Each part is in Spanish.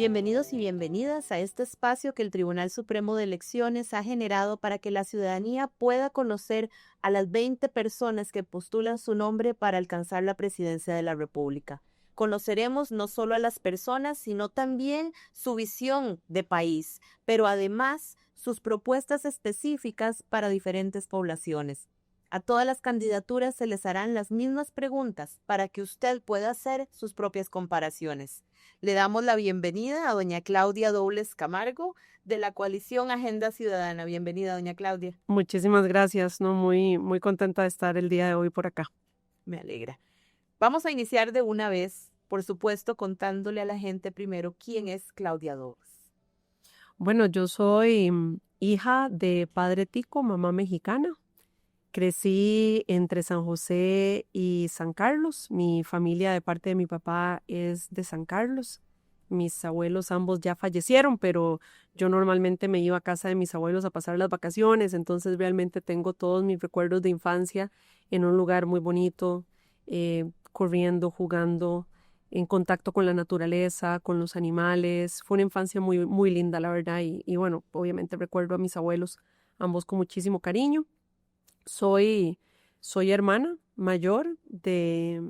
Bienvenidos y bienvenidas a este espacio que el Tribunal Supremo de Elecciones ha generado para que la ciudadanía pueda conocer a las 20 personas que postulan su nombre para alcanzar la presidencia de la República. Conoceremos no solo a las personas, sino también su visión de país, pero además sus propuestas específicas para diferentes poblaciones. A todas las candidaturas se les harán las mismas preguntas para que usted pueda hacer sus propias comparaciones. Le damos la bienvenida a doña Claudia Dobles Camargo de la coalición Agenda Ciudadana. Bienvenida, doña Claudia. Muchísimas gracias, ¿no? Muy contenta de estar el día de hoy por acá. Me alegra. Vamos a iniciar de una vez, por supuesto, contándole a la gente primero quién es Claudia Dobles. Bueno, yo soy hija de padre tico, mamá mexicana. Crecí entre San José y San Carlos. Mi familia de parte de mi papá es de San Carlos. Mis abuelos ambos ya fallecieron, pero yo normalmente me iba a casa de mis abuelos a pasar las vacaciones, entonces realmente tengo todos mis recuerdos de infancia en un lugar muy bonito, corriendo, jugando, en contacto con la naturaleza, con los animales. Fue una infancia muy linda, la verdad, y bueno, obviamente recuerdo a mis abuelos, ambos con muchísimo cariño. Soy hermana mayor de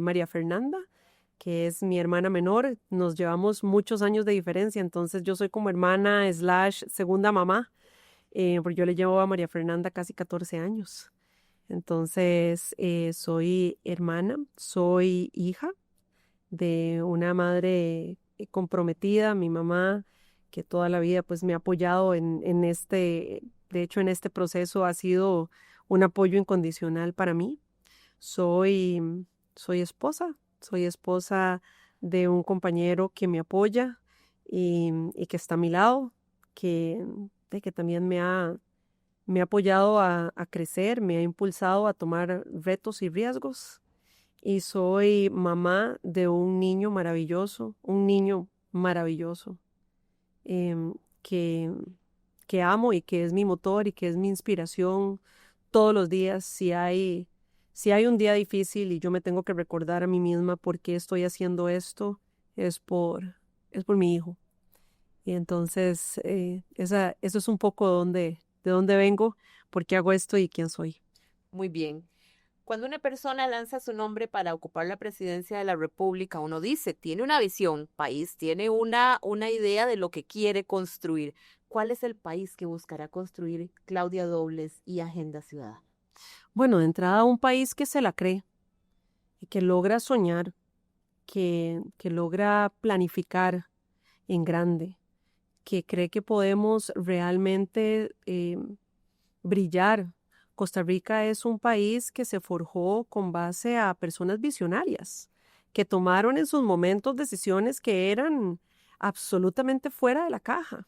María Fernanda, que es mi hermana menor. Nos llevamos muchos años de diferencia, entonces yo soy como hermana / segunda mamá, porque yo le llevo a María Fernanda casi 14 años. Entonces, soy hermana, soy hija de una madre comprometida, mi mamá, que toda la vida pues me ha apoyado de hecho en este proceso ha sido un apoyo incondicional para mí. Soy, soy esposa de un compañero que me apoya y que está a mi lado, que también me ha apoyado a crecer, me ha impulsado a tomar retos y riesgos. Y soy mamá de un niño maravilloso, em, que, que amo y que es mi motor y que es mi inspiración todos los días. Si hay un día difícil y yo me tengo que recordar a mí misma por qué estoy haciendo esto, es es por mi hijo. Y entonces, eso es un poco de dónde vengo, por qué hago esto y quién soy. Muy bien. Cuando una persona lanza su nombre para ocupar la presidencia de la República, uno dice, tiene una visión país, tiene una idea de lo que quiere construir. ¿Cuál es el país que buscará construir Claudia Dobles y Agenda Ciudadana? Bueno, de entrada, un país que se la cree y que logra soñar, que logra planificar en grande, que cree que podemos realmente brillar. Costa Rica es un país que se forjó con base a personas visionarias, que tomaron en sus momentos decisiones que eran absolutamente fuera de la caja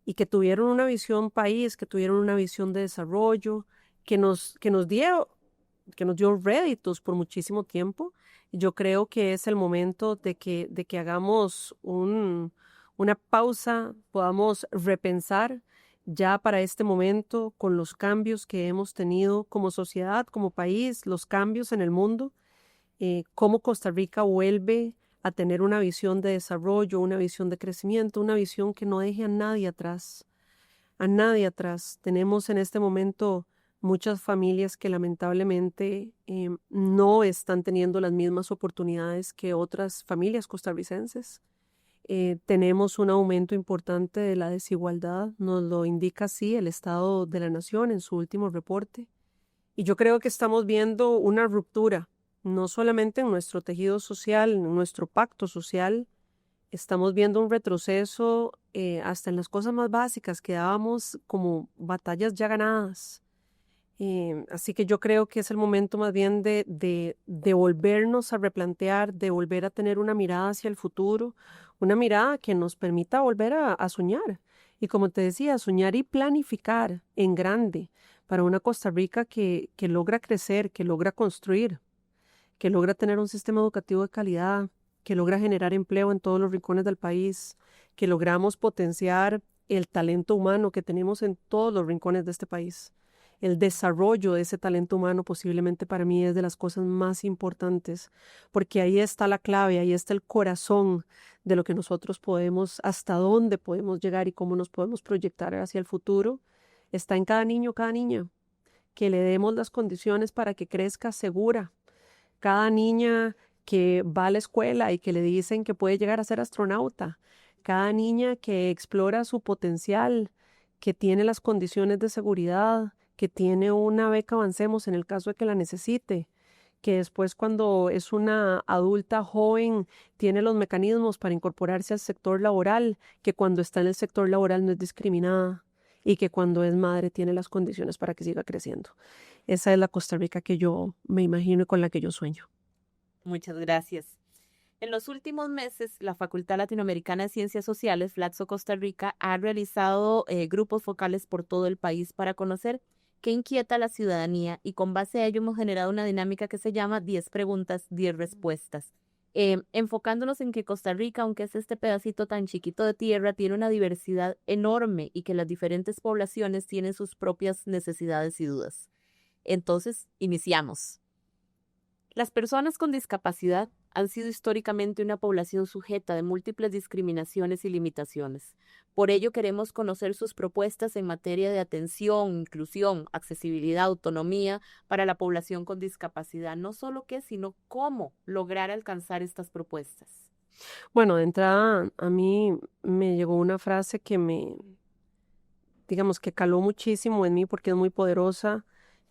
y que tuvieron una visión país, que tuvieron una visión de desarrollo, que nos dio réditos por muchísimo tiempo. Yo creo que es el momento de que hagamos una pausa, podamos repensar ya para este momento con los cambios que hemos tenido como sociedad, como país, los cambios en el mundo, cómo Costa Rica vuelve a tener una visión de desarrollo, una visión de crecimiento, una visión que no deje a nadie atrás, a nadie atrás. Tenemos en este momento muchas familias que lamentablemente no están teniendo las mismas oportunidades que otras familias costarricenses. Tenemos un aumento importante de la desigualdad, nos lo indica así el Estado de la Nación en su último reporte. Y yo creo que estamos viendo una ruptura, no solamente en nuestro tejido social, en nuestro pacto social, estamos viendo un retroceso hasta en las cosas más básicas que dábamos como batallas ya ganadas. Así que yo creo que es el momento más bien de volvernos a replantear, de volver a tener una mirada hacia el futuro, una mirada que nos permita volver a soñar. Y como te decía, soñar y planificar en grande para una Costa Rica que logra crecer, que logra construir, que logra tener un sistema educativo de calidad, que logra generar empleo en todos los rincones del país, que logramos potenciar el talento humano que tenemos en todos los rincones de este país. el desarrollo de ese talento humano posiblemente para mí es de las cosas más importantes, porque ahí está la clave, ahí está el corazón de lo que nosotros podemos, hasta dónde podemos llegar y cómo nos podemos proyectar hacia el futuro. Está en cada niño, cada niña, que le demos las condiciones para que crezca segura. Cada niña que va a la escuela y que le dicen que puede llegar a ser astronauta, cada niña que explora su potencial, que tiene las condiciones de seguridad, que tiene una beca Avancemos en el caso de que la necesite, que después cuando es una adulta joven tiene los mecanismos para incorporarse al sector laboral, que cuando está en el sector laboral no es discriminada y que cuando es madre tiene las condiciones para que siga creciendo. Esa es la Costa Rica que yo me imagino y con la que yo sueño. Muchas gracias. En los últimos meses, la Facultad Latinoamericana de Ciencias Sociales, FLACSO Costa Rica, ha realizado grupos focales por todo el país para conocer qué inquieta a la ciudadanía y con base a ello hemos generado una dinámica que se llama 10 preguntas, 10 respuestas. Enfocándonos en que Costa Rica, aunque es este pedacito tan chiquito de tierra, tiene una diversidad enorme y que las diferentes poblaciones tienen sus propias necesidades y dudas. Entonces, iniciamos. Las personas con discapacidad han sido históricamente una población sujeta de múltiples discriminaciones y limitaciones. Por ello queremos conocer sus propuestas en materia de atención, inclusión, accesibilidad, autonomía para la población con discapacidad. No solo qué, sino cómo lograr alcanzar estas propuestas. Bueno, de entrada a mí me llegó una frase que digamos que caló muchísimo en mí porque es muy poderosa,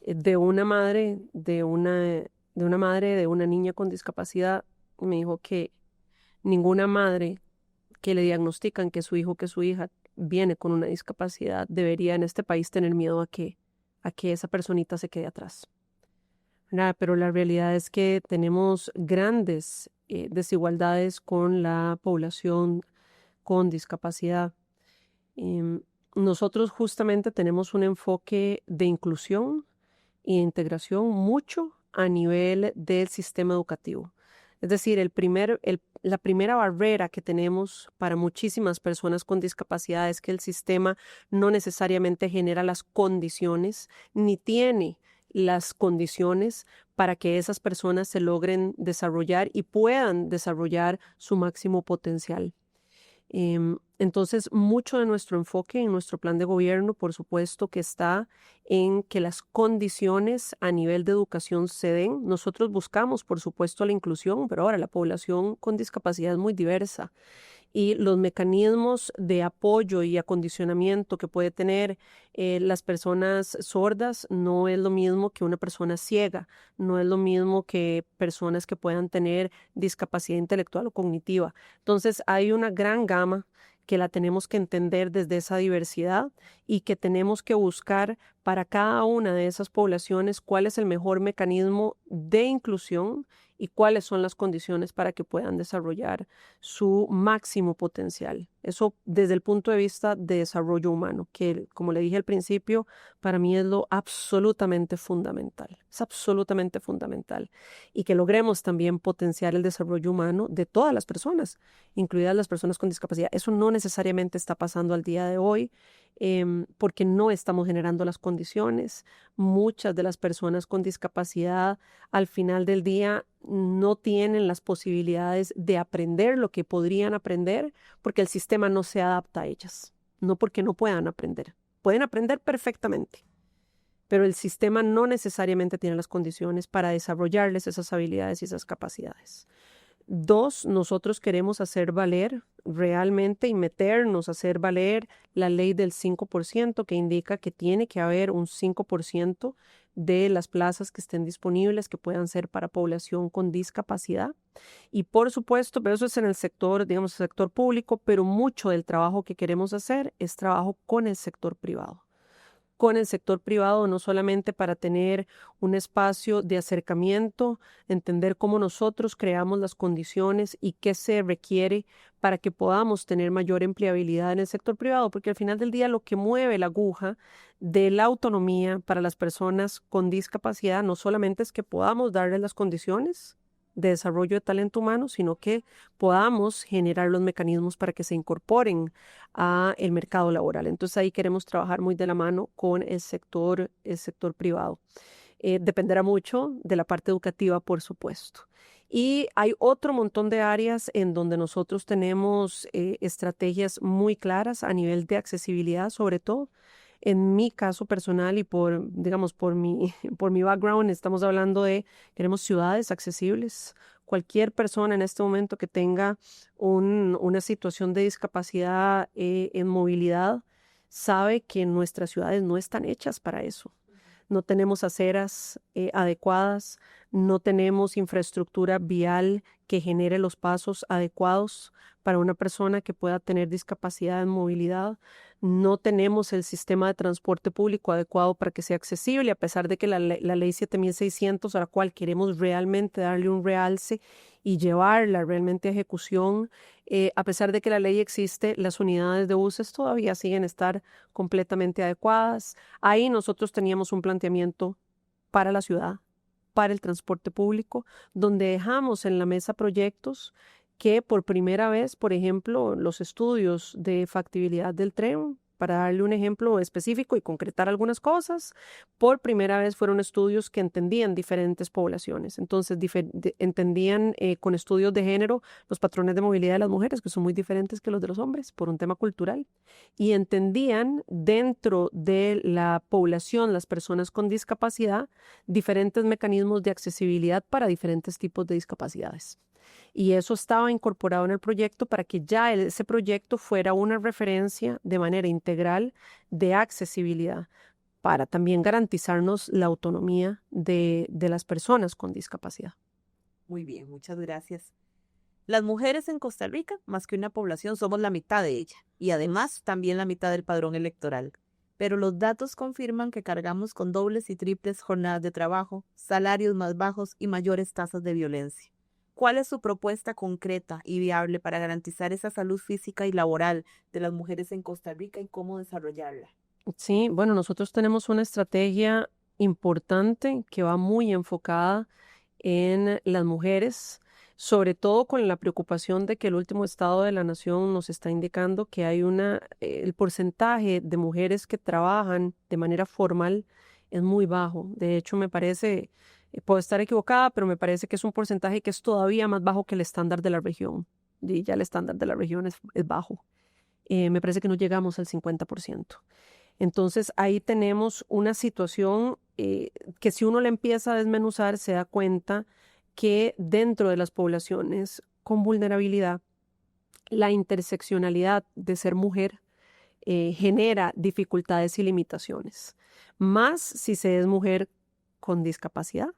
de una madre, de una niña con discapacidad. Me dijo que ninguna madre que le diagnostican que su hijo, que su hija viene con una discapacidad, debería en este país tener miedo a que esa personita se quede atrás. ¿Verdad? Pero la realidad es que tenemos grandes desigualdades con la población con discapacidad. Nosotros justamente tenemos un enfoque de inclusión e integración mucho a nivel del sistema educativo. Es decir, la primera barrera que tenemos para muchísimas personas con discapacidad es que el sistema no necesariamente genera las condiciones ni tiene las condiciones para que esas personas se logren desarrollar y puedan desarrollar su máximo potencial. Entonces, mucho de nuestro enfoque en nuestro plan de gobierno, por supuesto, que está en que las condiciones a nivel de educación se den. Nosotros buscamos, por supuesto, la inclusión, pero ahora la población con discapacidad es muy diversa y los mecanismos de apoyo y acondicionamiento que puede tener las personas sordas no es lo mismo que una persona ciega, no es lo mismo que personas que puedan tener discapacidad intelectual o cognitiva. Entonces hay una gran gama que la tenemos que entender desde esa diversidad y que tenemos que buscar para cada una de esas poblaciones cuál es el mejor mecanismo de inclusión y cuáles son las condiciones para que puedan desarrollar su máximo potencial. Eso desde el punto de vista de desarrollo humano, que como le dije al principio, para mí es lo absolutamente fundamental. Es absolutamente fundamental. Y que logremos también potenciar el desarrollo humano de todas las personas, incluidas las personas con discapacidad. Eso no necesariamente está pasando al día de hoy, porque no estamos generando las condiciones. Muchas de las personas con discapacidad al final del día no tienen las posibilidades de aprender lo que podrían aprender porque el sistema no se adapta a ellas, no porque no puedan aprender. Pueden aprender perfectamente, pero el sistema no necesariamente tiene las condiciones para desarrollarles esas habilidades y esas capacidades. 2, nosotros queremos hacer valer realmente y meternos a hacer valer la ley del 5% que indica que tiene que haber un 5% de las plazas que estén disponibles que puedan ser para población con discapacidad. Y por supuesto, pero eso es en el sector, digamos, el sector público, pero mucho del trabajo que queremos hacer es trabajo con el sector privado. Con el sector privado, no solamente para tener un espacio de acercamiento, entender cómo nosotros creamos las condiciones y qué se requiere para que podamos tener mayor empleabilidad en el sector privado, porque al final del día lo que mueve la aguja de la autonomía para las personas con discapacidad no solamente es que podamos darles las condiciones de desarrollo de talento humano, sino que podamos generar los mecanismos para que se incorporen a el mercado laboral. Entonces ahí queremos trabajar muy de la mano con el sector privado. Dependerá mucho de la parte educativa, por supuesto. Y hay otro montón de áreas en donde nosotros tenemos estrategias muy claras a nivel de accesibilidad, sobre todo. En mi caso personal y digamos, por mi background, estamos hablando de, queremos ciudades accesibles. Cualquier persona en este momento que tenga una situación de discapacidad en movilidad sabe que nuestras ciudades no están hechas para eso. No tenemos aceras adecuadas, no tenemos infraestructura vial que genere los pasos adecuados para una persona que pueda tener discapacidad en movilidad. No tenemos el sistema de transporte público adecuado para que sea accesible, a pesar de que la ley 7600, a la cual queremos realmente darle un realce y llevarla realmente a ejecución, a pesar de que la ley existe, las unidades de buses todavía siguen estar completamente adecuadas. Ahí nosotros teníamos un planteamiento para la ciudad, para el transporte público, donde dejamos en la mesa proyectos que por primera vez, por ejemplo, los estudios de factibilidad del tren, para darle un ejemplo específico y concretar algunas cosas, por primera vez fueron estudios que entendían diferentes poblaciones. Entonces, entendían con estudios de género los patrones de movilidad de las mujeres, que son muy diferentes que los de los hombres, por un tema cultural, y entendían dentro de la población, las personas con discapacidad, diferentes mecanismos de accesibilidad para diferentes tipos de discapacidades. Y eso estaba incorporado en el proyecto para que ya ese proyecto fuera una referencia de manera integral de accesibilidad para también garantizarnos la autonomía de las personas con discapacidad. Muy bien, muchas gracias. Las mujeres en Costa Rica, más que una población, somos la mitad de ella y además también la mitad del padrón electoral. Pero los datos confirman que cargamos con dobles y triples jornadas de trabajo, salarios más bajos y mayores tasas de violencia. ¿Cuál es su propuesta concreta y viable para garantizar esa salud física y laboral de las mujeres en Costa Rica y cómo desarrollarla? Sí, bueno, nosotros tenemos una estrategia importante que va muy enfocada en las mujeres, sobre todo con la preocupación de que el último estado de la nación nos está indicando que hay el porcentaje de mujeres que trabajan de manera formal es muy bajo. De hecho, me parece, puedo estar equivocada, pero me parece que es un porcentaje que es todavía más bajo que el estándar de la región. Y ya el estándar de la región es bajo. Me parece que no llegamos al 50%. Entonces ahí tenemos una situación que si uno la empieza a desmenuzar se da cuenta que dentro de las poblaciones con vulnerabilidad, la interseccionalidad de ser mujer genera dificultades y limitaciones, más si se es mujer con discapacidad,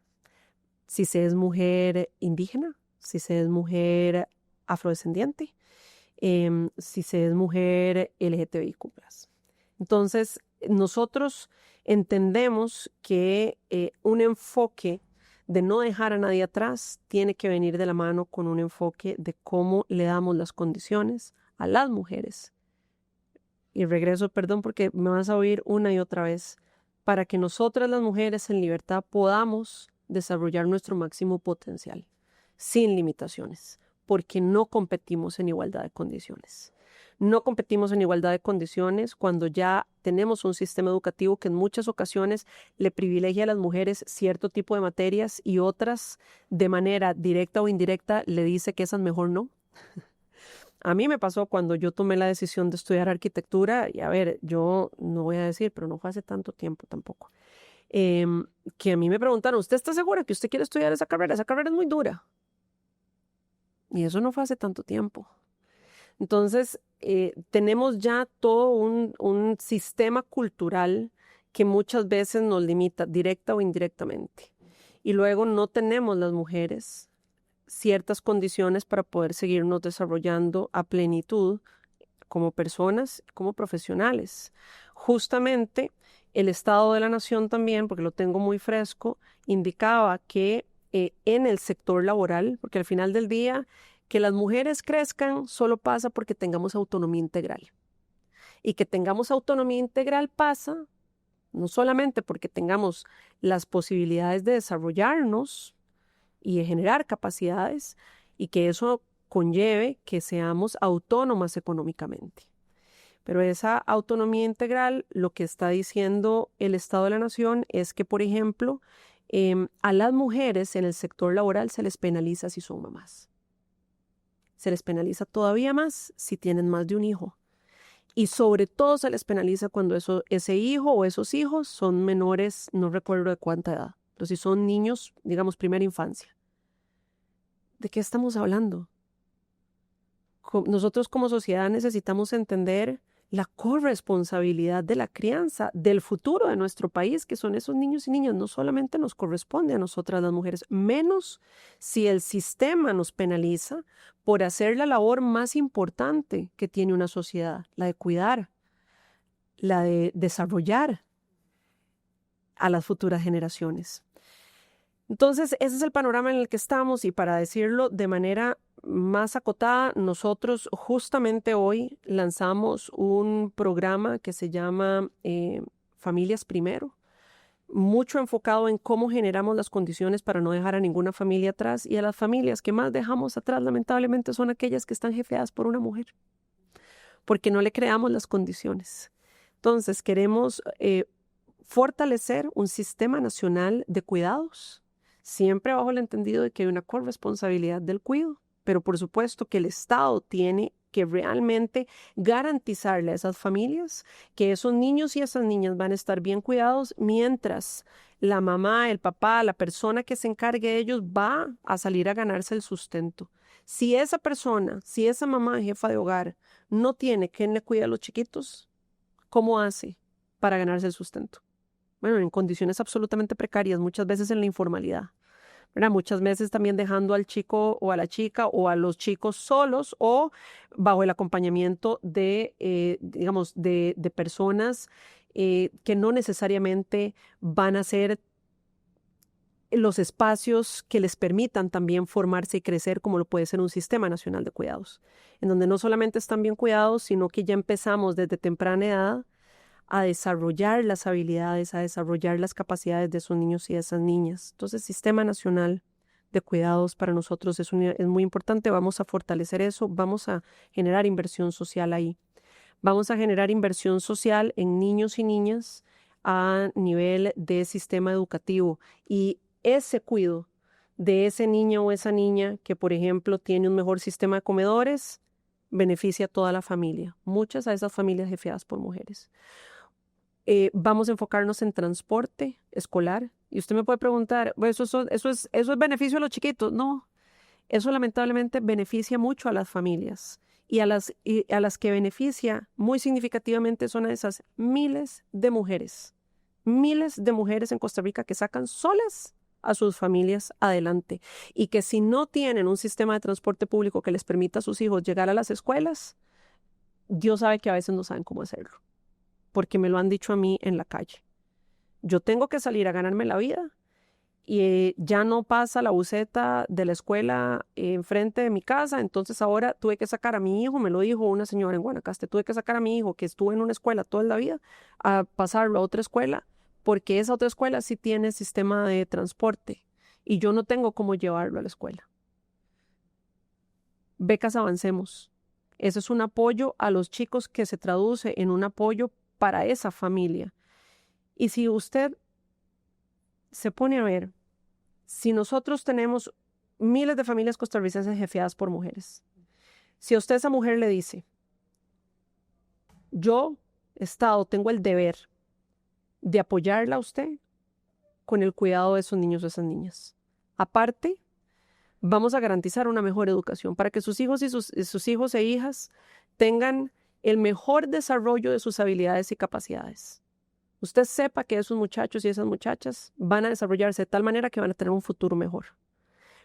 si se es mujer indígena, si se es mujer afrodescendiente, si se es mujer LGTBIQ+. Entonces, nosotros entendemos que un enfoque de no dejar a nadie atrás tiene que venir de la mano con un enfoque de cómo le damos las condiciones a las mujeres. Y regreso, perdón, porque me vas a oír una y otra vez, para que nosotras las mujeres en libertad podamos desarrollar nuestro máximo potencial, sin limitaciones, porque no competimos en igualdad de condiciones. No competimos en igualdad de condiciones cuando ya tenemos un sistema educativo que en muchas ocasiones le privilegia a las mujeres cierto tipo de materias y otras de manera directa o indirecta le dice que esas mejor no. A mí me pasó cuando yo tomé la decisión de estudiar arquitectura, y a ver, yo no voy a decir, pero no fue hace tanto tiempo tampoco, que a mí me preguntaron, ¿usted está segura que usted quiere estudiar esa carrera? Esa carrera es muy dura. Y eso no fue hace tanto tiempo. Entonces, tenemos ya todo un sistema cultural que muchas veces nos limita directa o indirectamente. Y luego no tenemos las mujeres ciertas condiciones para poder seguirnos desarrollando a plenitud como personas, como profesionales. Justamente el Estado de la Nación también, porque lo tengo muy fresco, indicaba que en el sector laboral, porque al final del día, que las mujeres crezcan solo pasa porque tengamos autonomía integral. Y que tengamos autonomía integral pasa no solamente porque tengamos las posibilidades de desarrollarnos y generar capacidades y que eso conlleve que seamos autónomas económicamente. Pero esa autonomía integral, lo que está diciendo el Estado de la Nación es que, por ejemplo, a las mujeres en el sector laboral se les penaliza si son mamás. Se les penaliza todavía más si tienen más de un hijo. Y sobre todo se les penaliza cuando ese hijo o esos hijos son menores, no recuerdo de cuánta edad. Pero si son niños, digamos, primera infancia. ¿De qué estamos hablando? Nosotros como sociedad necesitamos entender la corresponsabilidad de la crianza, del futuro de nuestro país, que son esos niños y niñas. No solamente nos corresponde a nosotras las mujeres, menos si el sistema nos penaliza por hacer la labor más importante que tiene una sociedad, la de cuidar, la de desarrollar a las futuras generaciones. Entonces, ese es el panorama en el que estamos y para decirlo de manera más acotada, nosotros justamente hoy lanzamos un programa que se llama Familias Primero, mucho enfocado en cómo generamos las condiciones para no dejar a ninguna familia atrás, y a las familias que más dejamos atrás lamentablemente son aquellas que están jefeadas por una mujer, porque no le creamos las condiciones. Entonces, queremos fortalecer un sistema nacional de cuidados, siempre bajo el entendido de que hay una corresponsabilidad del cuidado, pero por supuesto que el Estado tiene que realmente garantizarle a esas familias que esos niños y esas niñas van a estar bien cuidados mientras la mamá, el papá, la persona que se encargue de ellos va a salir a ganarse el sustento. Si esa persona, si esa mamá jefa de hogar no tiene quien le cuide a los chiquitos, ¿cómo hace para ganarse el sustento? Bueno, en condiciones absolutamente precarias, muchas veces en la informalidad, ¿verdad? Muchas veces también dejando al chico o a la chica o a los chicos solos o bajo el acompañamiento de, digamos, de personas que no necesariamente van a ser los espacios que les permitan también formarse y crecer, como lo puede ser un sistema nacional de cuidados, en donde no solamente están bien cuidados, sino que ya empezamos desde temprana edad a desarrollar las habilidades, a desarrollar las capacidades de esos niños y de esas niñas. Entonces, el Sistema Nacional de Cuidados para nosotros es muy importante. Vamos a fortalecer eso, vamos a generar inversión social ahí. Vamos a generar inversión social en niños y niñas a nivel de sistema educativo. Y ese cuidado de ese niño o esa niña que, por ejemplo, tiene un mejor sistema de comedores, beneficia a toda la familia. Muchas a esas familias jefeadas por mujeres. Vamos a enfocarnos en transporte escolar. Y usted me puede preguntar, ¿eso es beneficio a los chiquitos? No, eso lamentablemente beneficia mucho a las familias. Y a las que beneficia muy significativamente son a esas miles de mujeres en Costa Rica que sacan solas a sus familias adelante. Y que si no tienen un sistema de transporte público que les permita a sus hijos llegar a las escuelas, Dios sabe que a veces no saben cómo hacerlo, porque me lo han dicho a mí en la calle. Yo tengo que salir a ganarme la vida y ya no pasa la buseta de la escuela enfrente de mi casa, entonces ahora tuve que sacar a mi hijo, me lo dijo una señora en Guanacaste, tuve que sacar a mi hijo que estuvo en una escuela toda la vida a pasarlo a otra escuela, porque esa otra escuela sí tiene sistema de transporte y yo no tengo cómo llevarlo a la escuela. Becas Avancemos. Ese es un apoyo a los chicos que se traduce en un apoyo para esa familia. Y si usted se pone a ver, si nosotros tenemos miles de familias costarricenses jefeadas por mujeres, si a usted esa mujer le dice, yo, Estado, tengo el deber de apoyarla a usted con el cuidado de esos niños o esas niñas. Aparte, vamos a garantizar una mejor educación para que sus hijos y sus hijos e hijas tengan el mejor desarrollo de sus habilidades y capacidades. Usted sepa que esos muchachos y esas muchachas van a desarrollarse de tal manera que van a tener un futuro mejor.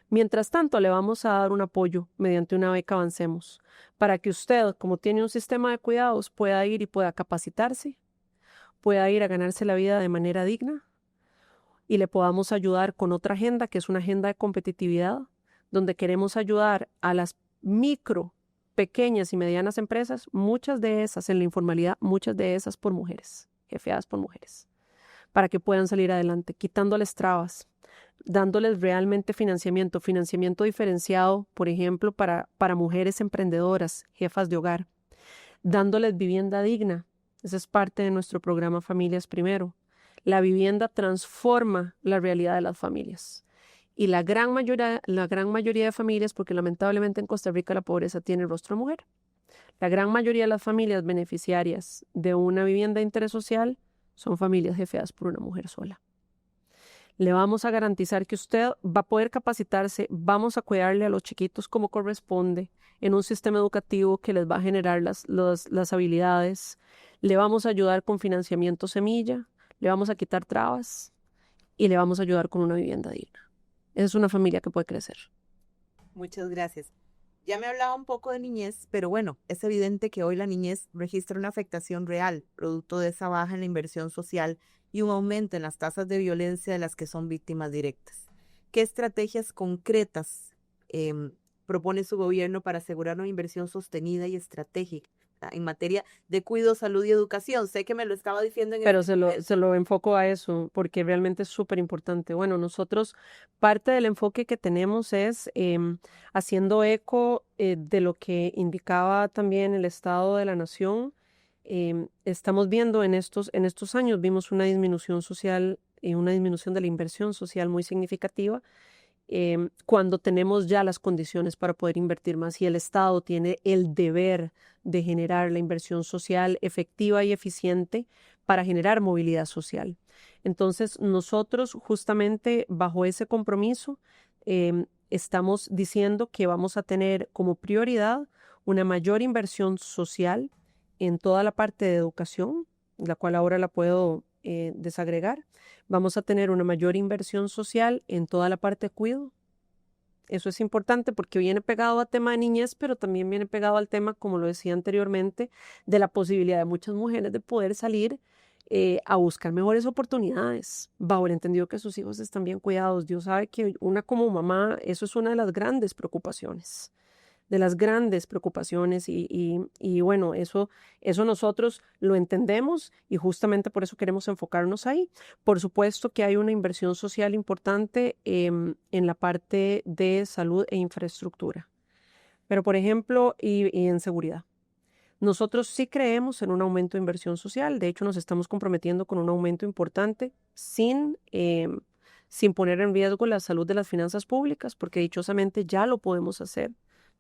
Mientras tanto, le vamos a dar un apoyo mediante una beca Avancemos para que usted, como tiene un sistema de cuidados, pueda ir y pueda capacitarse, pueda ir a ganarse la vida de manera digna y le podamos ayudar con otra agenda, que es una agenda de competitividad, donde queremos ayudar a las micro, pequeñas y medianas empresas, muchas de esas en la informalidad, muchas de esas por mujeres, jefeadas por mujeres, para que puedan salir adelante, quitándoles trabas, dándoles realmente financiamiento diferenciado, por ejemplo, para mujeres emprendedoras, jefas de hogar, dándoles vivienda digna. Esa es parte de nuestro programa Familias Primero. La vivienda transforma la realidad de las familias. Y la gran mayoría de familias, porque lamentablemente en Costa Rica la pobreza tiene rostro de mujer, la gran mayoría de las familias beneficiarias de una vivienda de interés social son familias jefeadas por una mujer sola. Le vamos a garantizar que usted va a poder capacitarse, vamos a cuidarle a los chiquitos como corresponde, en un sistema educativo que les va a generar las habilidades, le vamos a ayudar con financiamiento semilla, le vamos a quitar trabas y le vamos a ayudar con una vivienda digna. Esa es una familia que puede crecer. Muchas gracias. Ya me hablaba un poco de niñez, pero bueno, es evidente que hoy la niñez registra una afectación real, producto de esa baja en la inversión social y un aumento en las tasas de violencia de las que son víctimas directas. ¿Qué estrategias concretas propone su gobierno para asegurar una inversión sostenida y estratégica en materia de cuidado, salud y educación? Sé que me lo estaba diciendo en Pero se lo enfoco a eso porque realmente es súper importante. Bueno, nosotros, parte del enfoque que tenemos es haciendo eco de lo que indicaba también el Estado de la Nación. Estamos viendo en estos años, vimos una disminución social y una disminución de la inversión social muy significativa. Cuando tenemos ya las condiciones para poder invertir más y el Estado tiene el deber de generar la inversión social efectiva y eficiente para generar movilidad social. Entonces, nosotros justamente bajo ese compromiso estamos diciendo que vamos a tener como prioridad una mayor inversión social en toda la parte de educación, la cual ahora la puedo desagregar. Vamos a tener una mayor inversión social en toda la parte de cuidado. Eso es importante porque viene pegado a tema de niñez, pero también viene pegado al tema, como lo decía anteriormente, de la posibilidad de muchas mujeres de poder salir a buscar mejores oportunidades, bajo el entendido que sus hijos están bien cuidados. Dios sabe que una como mamá, eso es una de las grandes preocupaciones. Y bueno, eso nosotros lo entendemos y justamente por eso queremos enfocarnos ahí. Por supuesto que hay una inversión social importante en la parte de salud e infraestructura, pero por ejemplo, y en seguridad. Nosotros sí creemos en un aumento de inversión social, de hecho nos estamos comprometiendo con un aumento importante sin poner en riesgo la salud de las finanzas públicas, porque dichosamente ya lo podemos hacer.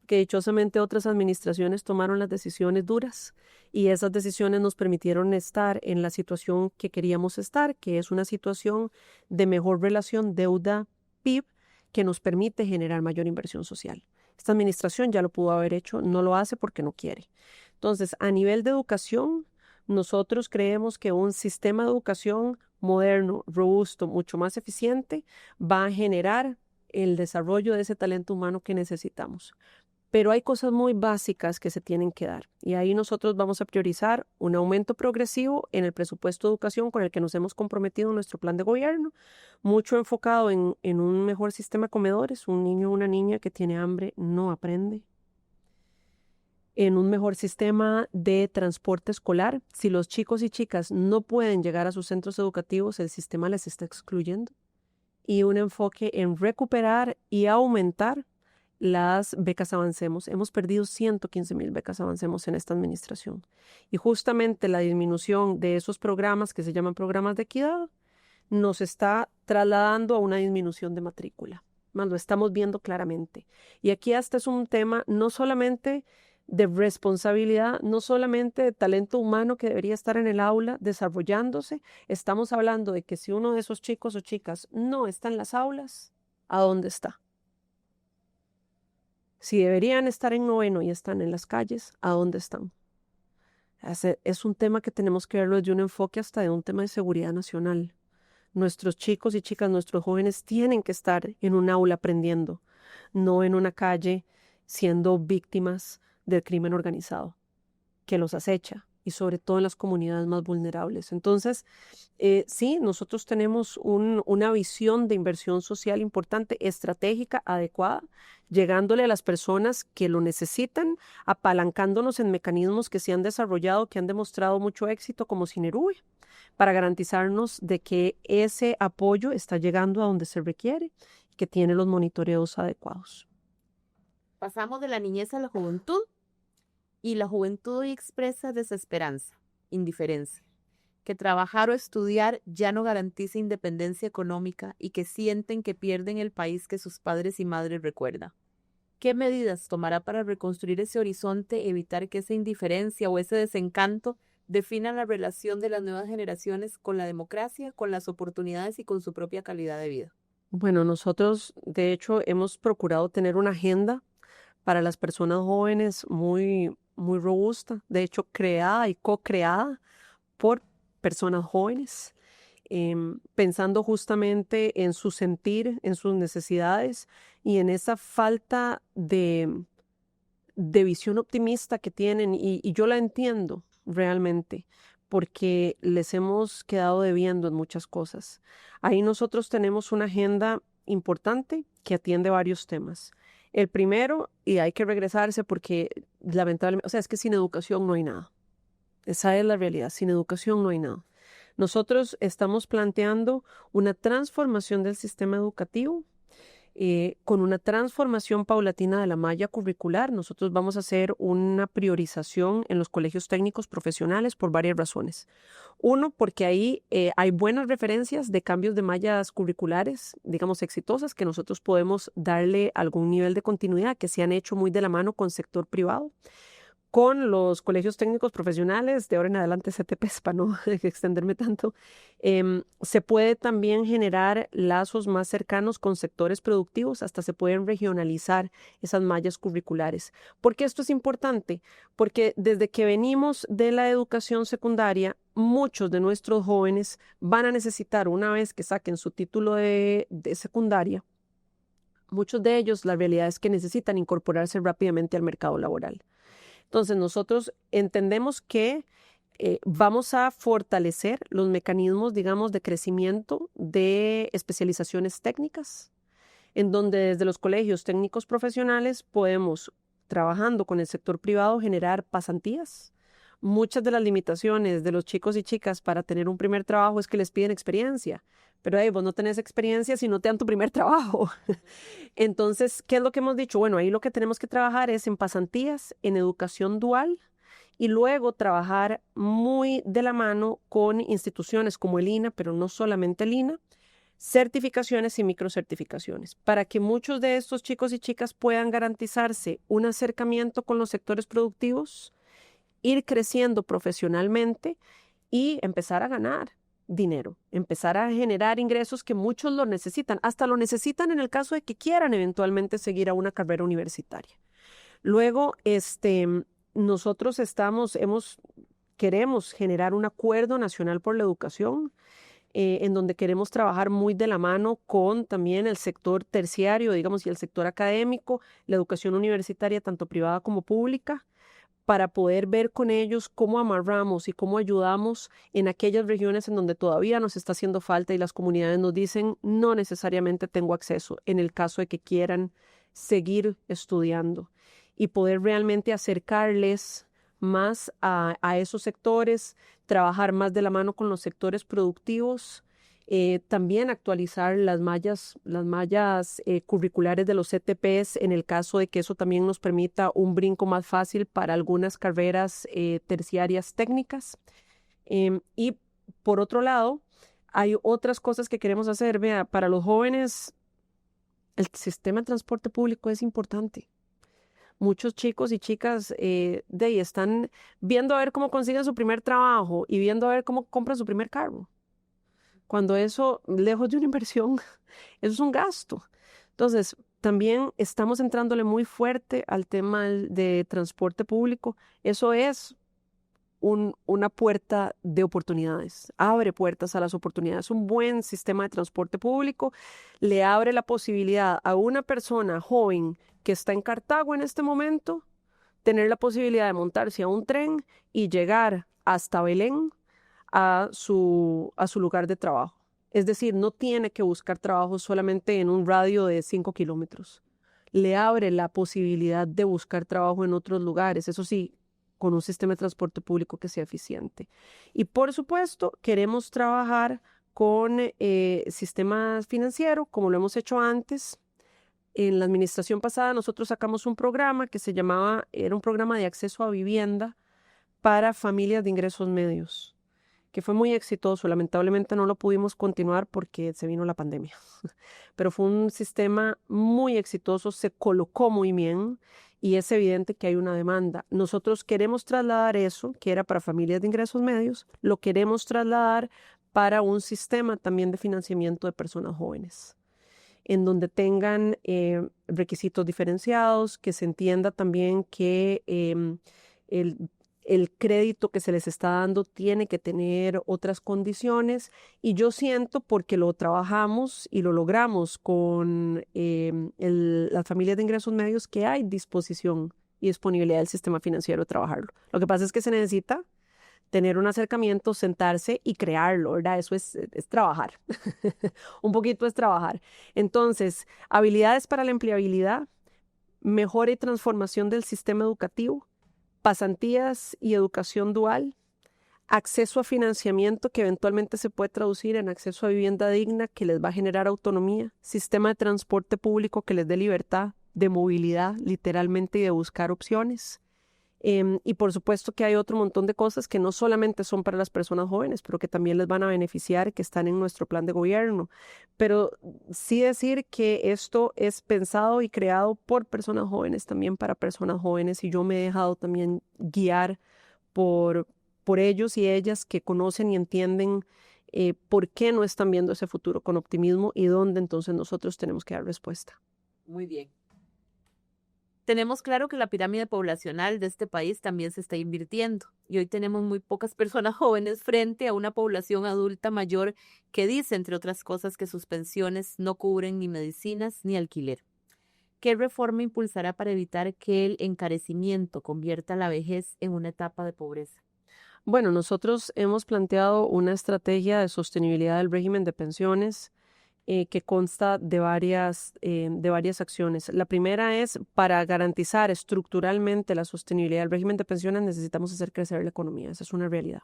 Que dichosamente otras administraciones tomaron las decisiones duras y esas decisiones nos permitieron estar en la situación que queríamos estar, que es una situación de mejor relación deuda-PIB que nos permite generar mayor inversión social. Esta administración ya lo pudo haber hecho, no lo hace porque no quiere. Entonces, a nivel de educación, nosotros creemos que un sistema de educación moderno, robusto, mucho más eficiente, va a generar el desarrollo de ese talento humano que necesitamos. Pero hay cosas muy básicas que se tienen que dar y ahí nosotros vamos a priorizar un aumento progresivo en el presupuesto de educación con el que nos hemos comprometido en nuestro plan de gobierno, mucho enfocado en un mejor sistema de comedores. Un niño o una niña que tiene hambre no aprende. En un mejor sistema de transporte escolar. Si los chicos y chicas no pueden llegar a sus centros educativos, el sistema les está excluyendo. Y un enfoque en recuperar y aumentar las becas Avancemos. Hemos perdido 115,000 becas Avancemos en esta administración. Y justamente la disminución de esos programas que se llaman programas de equidad nos está trasladando a una disminución de matrícula. Más lo estamos viendo claramente. Y aquí hasta es un tema no solamente de responsabilidad, no solamente de talento humano que debería estar en el aula desarrollándose. Estamos hablando de que si uno de esos chicos o chicas no está en las aulas, ¿a dónde está? Si deberían estar en noveno y están en las calles, ¿a dónde están? Es un tema que tenemos que verlo desde un enfoque hasta de un tema de seguridad nacional. Nuestros chicos y chicas, nuestros jóvenes tienen que estar en un aula aprendiendo, no en una calle siendo víctimas del crimen organizado que los acecha y sobre todo en las comunidades más vulnerables. Entonces, sí, nosotros tenemos una visión de inversión social importante, estratégica, adecuada, llegándole a las personas que lo necesitan, apalancándonos en mecanismos que se han desarrollado, que han demostrado mucho éxito, como Sinerube, para garantizarnos de que ese apoyo está llegando a donde se requiere y que tiene los monitoreos adecuados. Pasamos de la niñez a la juventud, y la juventud hoy expresa desesperanza, indiferencia, que trabajar o estudiar ya no garantiza independencia económica y que sienten que pierden el país que sus padres y madres recuerdan. ¿Qué medidas tomará para reconstruir ese horizonte, evitar que esa indiferencia o ese desencanto defina la relación de las nuevas generaciones con la democracia, con las oportunidades y con su propia calidad de vida? Bueno, nosotros de hecho hemos procurado tener una agenda para las personas jóvenes muy, muy robusta, de hecho creada y co-creada por personas jóvenes, pensando justamente en su sentir, en sus necesidades y en esa falta de visión optimista que tienen, y yo la entiendo realmente, porque les hemos quedado debiendo en muchas cosas. Ahí nosotros tenemos una agenda importante que atiende varios temas. El primero, y hay que regresarse porque lamentablemente, o sea, es que sin educación no hay nada. Esa es la realidad, sin educación no hay nada. Nosotros estamos planteando una transformación del sistema educativo con una transformación paulatina de la malla curricular. Nosotros vamos a hacer una priorización en los colegios técnicos profesionales por varias razones. Uno, porque ahí hay buenas referencias de cambios de mallas curriculares, digamos, exitosas, que nosotros podemos darle algún nivel de continuidad, que se han hecho muy de la mano con sector privado. Con los colegios técnicos profesionales, de ahora en adelante CTPs, para no extenderme tanto, se puede también generar lazos más cercanos con sectores productivos, hasta se pueden regionalizar esas mallas curriculares. ¿Por qué esto es importante? Porque desde que venimos de la educación secundaria, muchos de nuestros jóvenes van a necesitar, una vez que saquen su título de secundaria, muchos de ellos, la realidad es que necesitan incorporarse rápidamente al mercado laboral. Entonces, nosotros entendemos que vamos a fortalecer los mecanismos, digamos, de crecimiento de especializaciones técnicas, en donde desde los colegios técnicos profesionales podemos, trabajando con el sector privado, generar pasantías. Muchas de las limitaciones de los chicos y chicas para tener un primer trabajo es que les piden experiencia, pero vos no tenés experiencia si no te dan tu primer trabajo. Entonces, ¿qué es lo que hemos dicho? Bueno, ahí lo que tenemos que trabajar es en pasantías, en educación dual, y luego trabajar muy de la mano con instituciones como el INA, pero no solamente el INA, certificaciones y microcertificaciones, para que muchos de estos chicos y chicas puedan garantizarse un acercamiento con los sectores productivos, ir creciendo profesionalmente y empezar a ganar dinero, empezar a generar ingresos que muchos lo necesitan, hasta lo necesitan en el caso de que quieran eventualmente seguir a una carrera universitaria. Luego, nosotros queremos generar un acuerdo nacional por la educación, en donde queremos trabajar muy de la mano con también el sector terciario, digamos, y el sector académico, la educación universitaria, tanto privada como pública, para poder ver con ellos cómo amarramos y cómo ayudamos en aquellas regiones en donde todavía nos está haciendo falta y las comunidades nos dicen no necesariamente tengo acceso en el caso de que quieran seguir estudiando, y poder realmente acercarles más a esos sectores, trabajar más de la mano con los sectores productivos. También actualizar las mallas curriculares de los CTPs en el caso de que eso también nos permita un brinco más fácil para algunas carreras terciarias técnicas. Y por otro lado, hay otras cosas que queremos hacer. Vea, para los jóvenes, el sistema de transporte público es importante. Muchos chicos y chicas de ahí están viendo a ver cómo consiguen su primer trabajo y viendo a ver cómo compran su primer carro. Cuando eso, lejos de una inversión, eso es un gasto. Entonces, también estamos entrándole muy fuerte al tema de transporte público. Eso es una puerta de oportunidades, abre puertas a las oportunidades. Un buen sistema de transporte público le abre la posibilidad a una persona joven que está en Cartago en este momento, tener la posibilidad de montarse a un tren y llegar hasta Belén, a su lugar de trabajo. Es decir, no tiene que buscar trabajo solamente en un radio de 5 kilómetros. Le abre la posibilidad de buscar trabajo en otros lugares. Eso sí, con un sistema de transporte público que sea eficiente. Y por supuesto, queremos trabajar con sistemas financieros, como lo hemos hecho antes. En la administración pasada nosotros sacamos un programa que era un programa de acceso a vivienda para familias de ingresos medios, que fue muy exitoso. Lamentablemente no lo pudimos continuar porque se vino la pandemia, pero fue un sistema muy exitoso, se colocó muy bien y es evidente que hay una demanda. Nosotros queremos trasladar eso, que era para familias de ingresos medios, lo queremos trasladar para un sistema también de financiamiento de personas jóvenes, en donde tengan requisitos diferenciados, que se entienda también que el el crédito que se les está dando tiene que tener otras condiciones, y yo siento, porque lo trabajamos y lo logramos con las familias de ingresos medios, que hay disposición y disponibilidad del sistema financiero de trabajarlo. Lo que pasa es que se necesita tener un acercamiento, sentarse y crearlo, ¿verdad? Eso es trabajar. Un poquito es trabajar. Entonces, habilidades para la empleabilidad, mejora y transformación del sistema educativo, pasantías y educación dual, acceso a financiamiento que eventualmente se puede traducir en acceso a vivienda digna que les va a generar autonomía, sistema de transporte público que les dé libertad de movilidad literalmente y de buscar opciones. Y por supuesto que hay otro montón de cosas que no solamente son para las personas jóvenes, pero que también les van a beneficiar, que están en nuestro plan de gobierno. Pero sí decir que esto es pensado y creado por personas jóvenes, también para personas jóvenes, y yo me he dejado también guiar por ellos y ellas que conocen y entienden por qué no están viendo ese futuro con optimismo y dónde entonces nosotros tenemos que dar respuesta. Muy bien. Tenemos claro que la pirámide poblacional de este país también se está invirtiendo y hoy tenemos muy pocas personas jóvenes frente a una población adulta mayor que dice, entre otras cosas, que sus pensiones no cubren ni medicinas ni alquiler. ¿Qué reforma impulsará para evitar que el encarecimiento convierta la vejez en una etapa de pobreza? Bueno, nosotros hemos planteado una estrategia de sostenibilidad del régimen de pensiones que consta de varias acciones. La primera es, para garantizar estructuralmente la sostenibilidad del régimen de pensiones, necesitamos hacer crecer la economía. Esa es una realidad.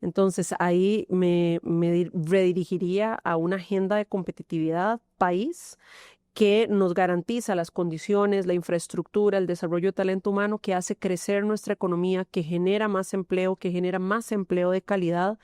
Entonces, ahí me redirigiría a una agenda de competitividad país que nos garantiza las condiciones, la infraestructura, el desarrollo de talento humano, que hace crecer nuestra economía, que genera más empleo de calidad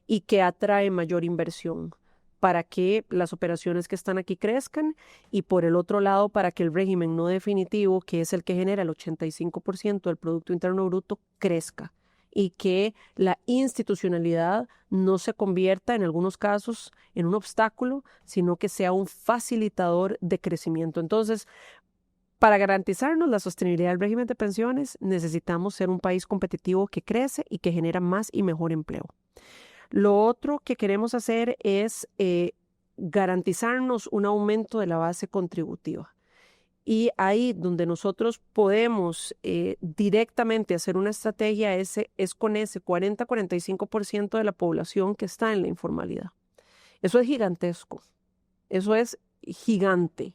y que atrae mayor inversión, para que las operaciones que están aquí crezcan, y por el otro lado, para que el régimen no definitivo, que es el que genera el 85% del Producto Interno Bruto, crezca, y que la institucionalidad no se convierta en algunos casos en un obstáculo, sino que sea un facilitador de crecimiento. Entonces, para garantizarnos la sostenibilidad del régimen de pensiones, necesitamos ser un país competitivo que crece y que genera más y mejor empleo. Lo otro que queremos hacer es garantizarnos un aumento de la base contributiva. Y ahí donde nosotros podemos directamente hacer una estrategia es con ese 40-45% de la población que está en la informalidad. Eso es gigantesco. Eso es gigante.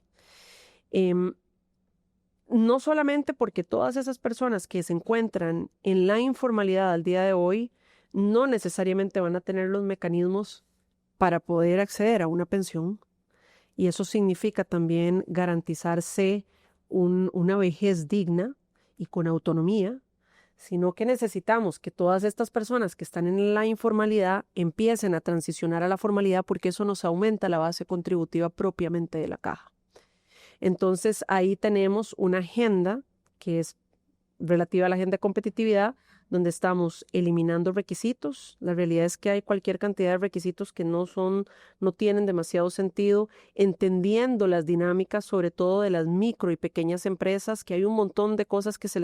No solamente porque todas esas personas que se encuentran en la informalidad al día de hoy no necesariamente van a tener los mecanismos para poder acceder a una pensión, y eso significa también garantizarse una vejez digna y con autonomía, sino que necesitamos que todas estas personas que están en la informalidad empiecen a transicionar a la formalidad, porque eso nos aumenta la base contributiva propiamente de la caja. Entonces ahí tenemos una agenda que es relativa a la agenda de competitividad, donde estamos eliminando requisitos. La realidad es que hay cualquier cantidad de requisitos que no tienen demasiado sentido, entendiendo las dinámicas, sobre todo de las micro y pequeñas empresas, que hay un montón de cosas que se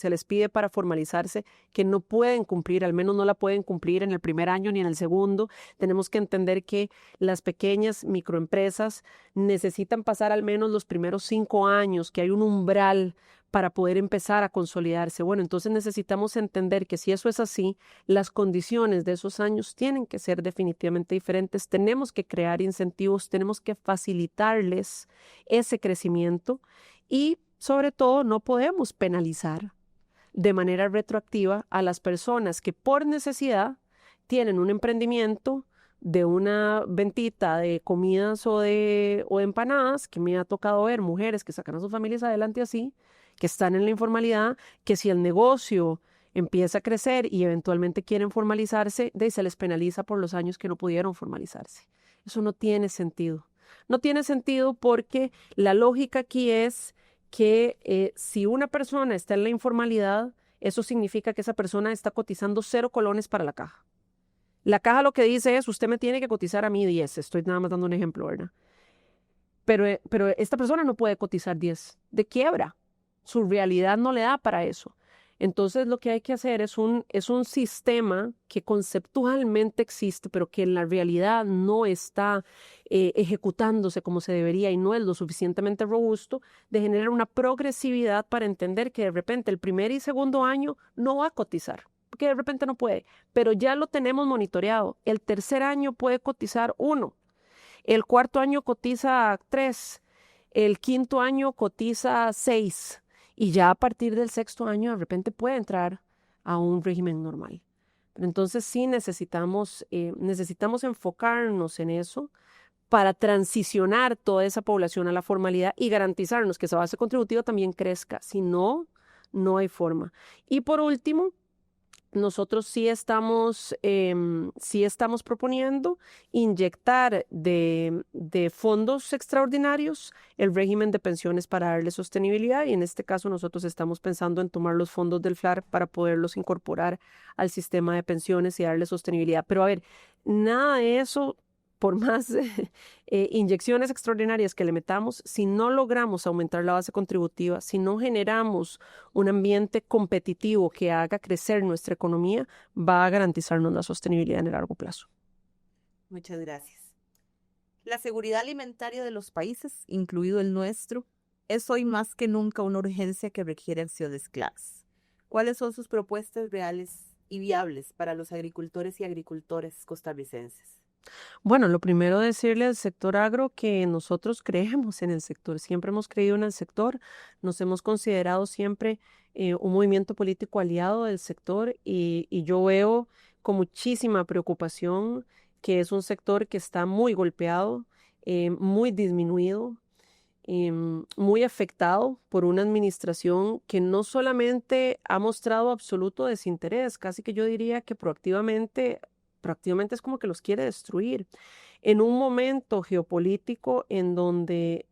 les pide para formalizarse que no pueden cumplir, al menos no la pueden cumplir en el primer año ni en el segundo. Tenemos que entender que las pequeñas microempresas necesitan pasar al menos los primeros 5 años, que hay un umbral para poder empezar a consolidarse. Bueno, entonces necesitamos entender que si eso es así, las condiciones de esos años tienen que ser definitivamente diferentes. Tenemos que crear incentivos, tenemos que facilitarles ese crecimiento, y sobre todo no podemos penalizar de manera retroactiva a las personas que por necesidad tienen un emprendimiento de una ventita de comidas o de empanadas, que me ha tocado ver mujeres que sacan a sus familias adelante así, que están en la informalidad, que si el negocio empieza a crecer y eventualmente quieren formalizarse, se les penaliza por los años que no pudieron formalizarse. Eso no tiene sentido. No tiene sentido porque la lógica aquí es que si una persona está en la informalidad, eso significa que esa persona está cotizando 0 colones para la caja. La caja lo que dice es, usted me tiene que cotizar a mí 10. Estoy nada más dando un ejemplo, ¿verdad? Pero esta persona no puede cotizar 10 de quiebra. Su realidad no le da para eso. Entonces lo que hay que hacer es un sistema que conceptualmente existe, pero que en la realidad no está ejecutándose como se debería y no es lo suficientemente robusto, de generar una progresividad para entender que de repente el primer y segundo año no va a cotizar, porque de repente no puede, pero ya lo tenemos monitoreado. El tercer año puede cotizar 1, el cuarto año cotiza 3, el quinto año cotiza 6. Y ya a partir del sexto año de repente puede entrar a un régimen normal. Pero entonces sí necesitamos enfocarnos en eso para transicionar toda esa población a la formalidad y garantizarnos que esa base contributiva también crezca. Si no, no hay forma. Y por último, nosotros sí estamos proponiendo inyectar de fondos extraordinarios el régimen de pensiones para darle sostenibilidad, y en este caso nosotros estamos pensando en tomar los fondos del FLAR para poderlos incorporar al sistema de pensiones y darle sostenibilidad. Pero a ver, nada de eso, por más inyecciones extraordinarias que le metamos, si no logramos aumentar la base contributiva, si no generamos un ambiente competitivo que haga crecer nuestra economía, va a garantizarnos la sostenibilidad en el largo plazo. Muchas gracias. La seguridad alimentaria de los países, incluido el nuestro, es hoy más que nunca una urgencia que requiere acciones claras. ¿Cuáles son sus propuestas reales y viables para los agricultores y agricultoras costarricenses? Bueno, lo primero decirle al sector agro que nosotros creemos en el sector, siempre hemos creído en el sector, nos hemos considerado siempre un movimiento político aliado del sector, y yo veo con muchísima preocupación que es un sector que está muy golpeado, muy disminuido, muy afectado por una administración que no solamente ha mostrado absoluto desinterés, casi que yo diría que proactivamente es como que los quiere destruir. En un momento geopolítico en donde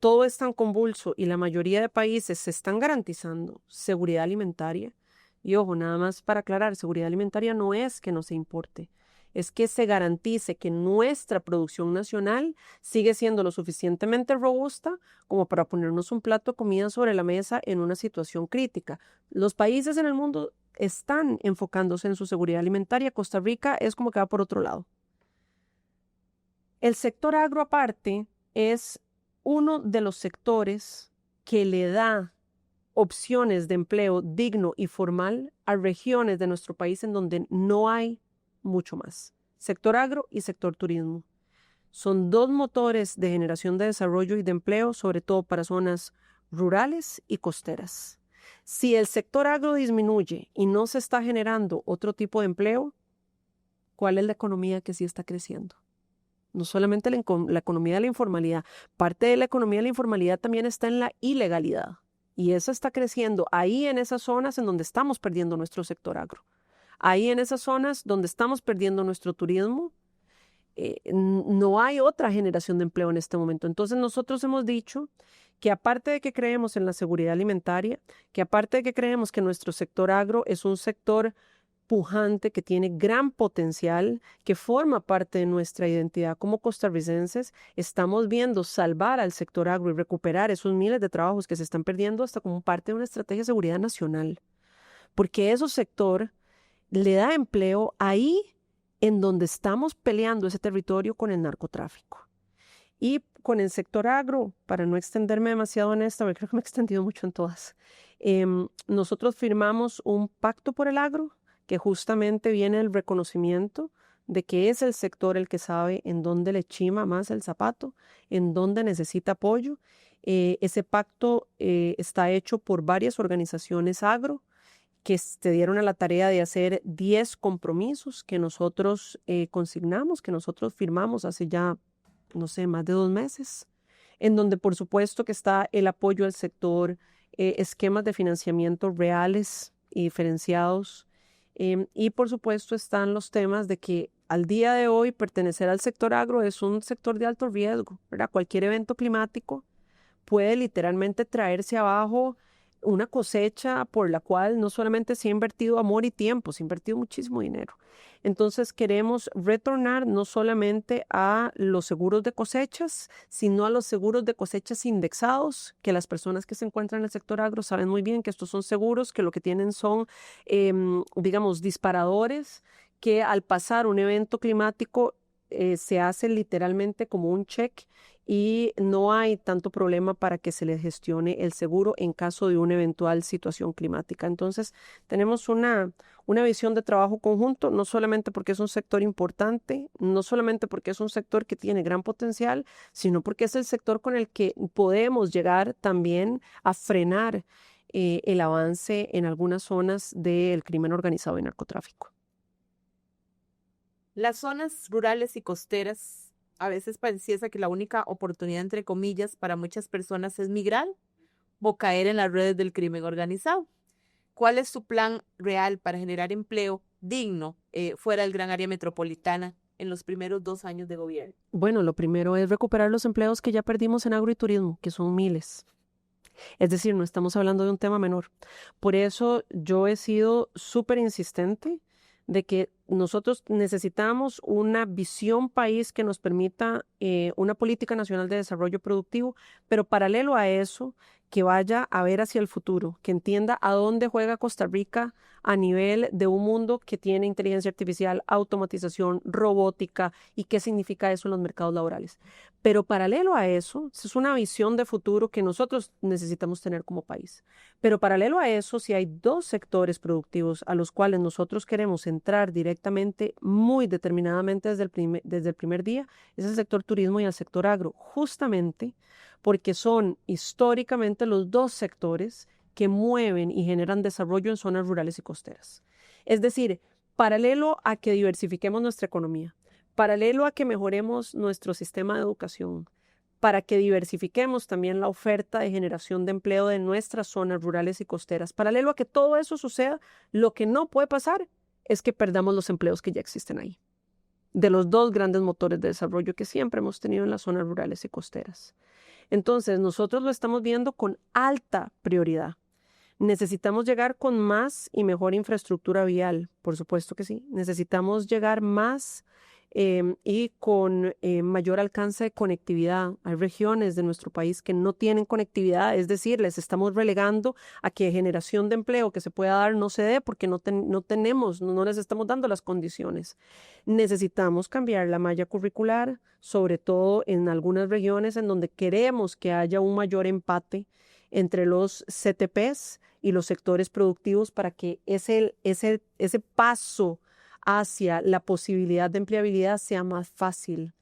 todo es tan convulso y la mayoría de países se están garantizando seguridad alimentaria, y ojo, nada más para aclarar, seguridad alimentaria no es que no se importe, es que se garantice que nuestra producción nacional sigue siendo lo suficientemente robusta como para ponernos un plato de comida sobre la mesa en una situación crítica. Los países en el mundo están enfocándose en su seguridad alimentaria. Costa Rica es como que va por otro lado. El sector agro aparte es uno de los sectores que le da opciones de empleo digno y formal a regiones de nuestro país en donde no hay mucho más. Sector agro y sector turismo. Son 2 motores de generación de desarrollo y de empleo, sobre todo para zonas rurales y costeras. Si el sector agro disminuye y no se está generando otro tipo de empleo, ¿cuál es la economía que sí está creciendo? No solamente la economía de la informalidad, parte de la economía de la informalidad también está en la ilegalidad, y esa está creciendo ahí en esas zonas en donde estamos perdiendo nuestro sector agro. Ahí en esas zonas donde estamos perdiendo nuestro turismo, no hay otra generación de empleo en este momento. Entonces nosotros hemos dicho que aparte de que creemos en la seguridad alimentaria, que aparte de que creemos que nuestro sector agro es un sector pujante, que tiene gran potencial, que forma parte de nuestra identidad como costarricenses, estamos viendo salvar al sector agro y recuperar esos miles de trabajos que se están perdiendo hasta como parte de una estrategia de seguridad nacional. Porque ese sector le da empleo ahí en donde estamos peleando ese territorio con el narcotráfico. Y con el sector agro, para no extenderme demasiado en esta, porque creo que me he extendido mucho en todas, nosotros firmamos un pacto por el agro, que justamente viene el reconocimiento de que es el sector el que sabe en dónde le chima más el zapato, en dónde necesita apoyo. Ese pacto está hecho por varias organizaciones agro, que se dieron a la tarea de hacer 10 compromisos que nosotros consignamos, que nosotros firmamos hace ya, no sé, más de 2 meses, en donde por supuesto que está el apoyo al sector, esquemas de financiamiento reales y diferenciados, y por supuesto están los temas de que al día de hoy pertenecer al sector agro es un sector de alto riesgo, ¿verdad? Cualquier evento climático puede literalmente traerse abajo una cosecha por la cual no solamente se ha invertido amor y tiempo, se ha invertido muchísimo dinero. Entonces queremos retornar no solamente a los seguros de cosechas, sino a los seguros de cosechas indexados, que las personas que se encuentran en el sector agro saben muy bien que estos son seguros, que lo que tienen son, digamos, disparadores, que al pasar un evento climático se hace literalmente como un check y no hay tanto problema para que se les gestione el seguro en caso de una eventual situación climática. Entonces, tenemos una visión de trabajo conjunto, no solamente porque es un sector importante, no solamente porque es un sector que tiene gran potencial, sino porque es el sector con el que podemos llegar también a frenar el avance en algunas zonas del crimen organizado y narcotráfico. Las zonas rurales y costeras, a veces pareciera que la única oportunidad, entre comillas, para muchas personas es migrar o caer en las redes del crimen organizado. ¿Cuál es su plan real para generar empleo digno fuera del gran área metropolitana en los primeros 2 años de gobierno? Bueno, lo primero es recuperar los empleos que ya perdimos en agro y turismo, que son miles. Es decir, no estamos hablando de un tema menor. Por eso yo he sido súper insistente de que nosotros necesitamos una visión país que nos permita una política nacional de desarrollo productivo, pero paralelo a eso, que vaya a ver hacia el futuro, que entienda a dónde juega Costa Rica a nivel de un mundo que tiene inteligencia artificial, automatización, robótica y qué significa eso en los mercados laborales. Pero paralelo a eso, es una visión de futuro que nosotros necesitamos tener como país. Pero paralelo a eso, si hay 2 sectores productivos a los cuales nosotros queremos entrar directamente, muy determinadamente desde el primer día, es el sector turismo y el sector agro, justamente porque son históricamente los 2 sectores que mueven y generan desarrollo en zonas rurales y costeras. Es decir, paralelo a que diversifiquemos nuestra economía, paralelo a que mejoremos nuestro sistema de educación, para que diversifiquemos también la oferta de generación de empleo de nuestras zonas rurales y costeras. Paralelo a que todo eso suceda, lo que no puede pasar es que perdamos los empleos que ya existen ahí, de los 2 grandes motores de desarrollo que siempre hemos tenido en las zonas rurales y costeras. Entonces, nosotros lo estamos viendo con alta prioridad. Necesitamos llegar con más y mejor infraestructura vial, por supuesto que sí. Necesitamos llegar más y con mayor alcance de conectividad. Hay regiones de nuestro país que no tienen conectividad, es decir, les estamos relegando a que generación de empleo que se pueda dar no se dé porque no les estamos dando las condiciones. Necesitamos cambiar la malla curricular, sobre todo en algunas regiones en donde queremos que haya un mayor empate entre los CTPs y los sectores productivos para que ese paso hacia la posibilidad de empleabilidad sea más fácil.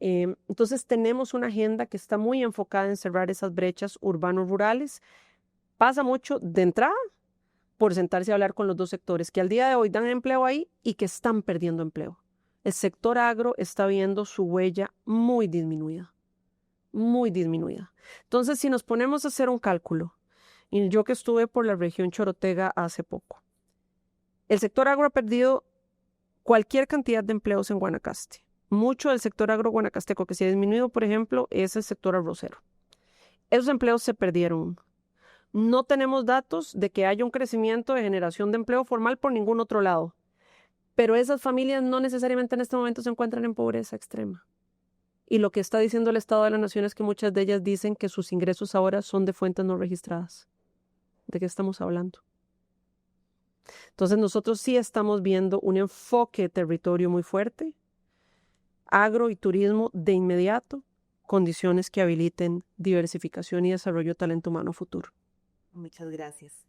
Entonces tenemos una agenda que está muy enfocada en cerrar esas brechas urbanos-rurales. Pasa mucho de entrada por sentarse a hablar con los 2 sectores que al día de hoy dan empleo ahí y que están perdiendo empleo. El sector agro está viendo su huella muy disminuida, muy disminuida. Entonces, si nos ponemos a hacer un cálculo, y yo que estuve por la región Chorotega hace poco, el sector agro ha perdido cualquier cantidad de empleos en Guanacaste. Mucho del sector agro guanacasteco que se ha disminuido, por ejemplo, es el sector arrocero. Esos empleos se perdieron. No tenemos datos de que haya un crecimiento de generación de empleo formal por ningún otro lado. Pero esas familias no necesariamente en este momento se encuentran en pobreza extrema. Y lo que está diciendo el Estado de la Nación es que muchas de ellas dicen que sus ingresos ahora son de fuentes no registradas. ¿De qué estamos hablando? Entonces nosotros sí estamos viendo un enfoque de territorio muy fuerte, agro y turismo de inmediato, condiciones que habiliten diversificación y desarrollo de talento humano futuro. Muchas gracias.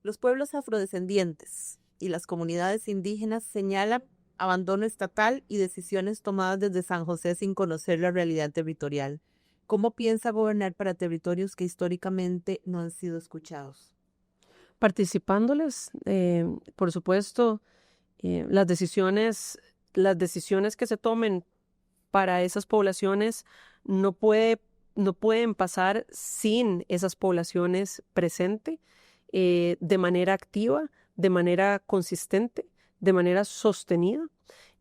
Los pueblos afrodescendientes y las comunidades indígenas señalan abandono estatal y decisiones tomadas desde San José sin conocer la realidad territorial. ¿Cómo piensa gobernar para territorios que históricamente no han sido escuchados? Participándoles, por supuesto, las decisiones que se tomen para esas poblaciones no pueden pasar sin esas poblaciones presentes de manera activa, de manera consistente, de manera sostenida.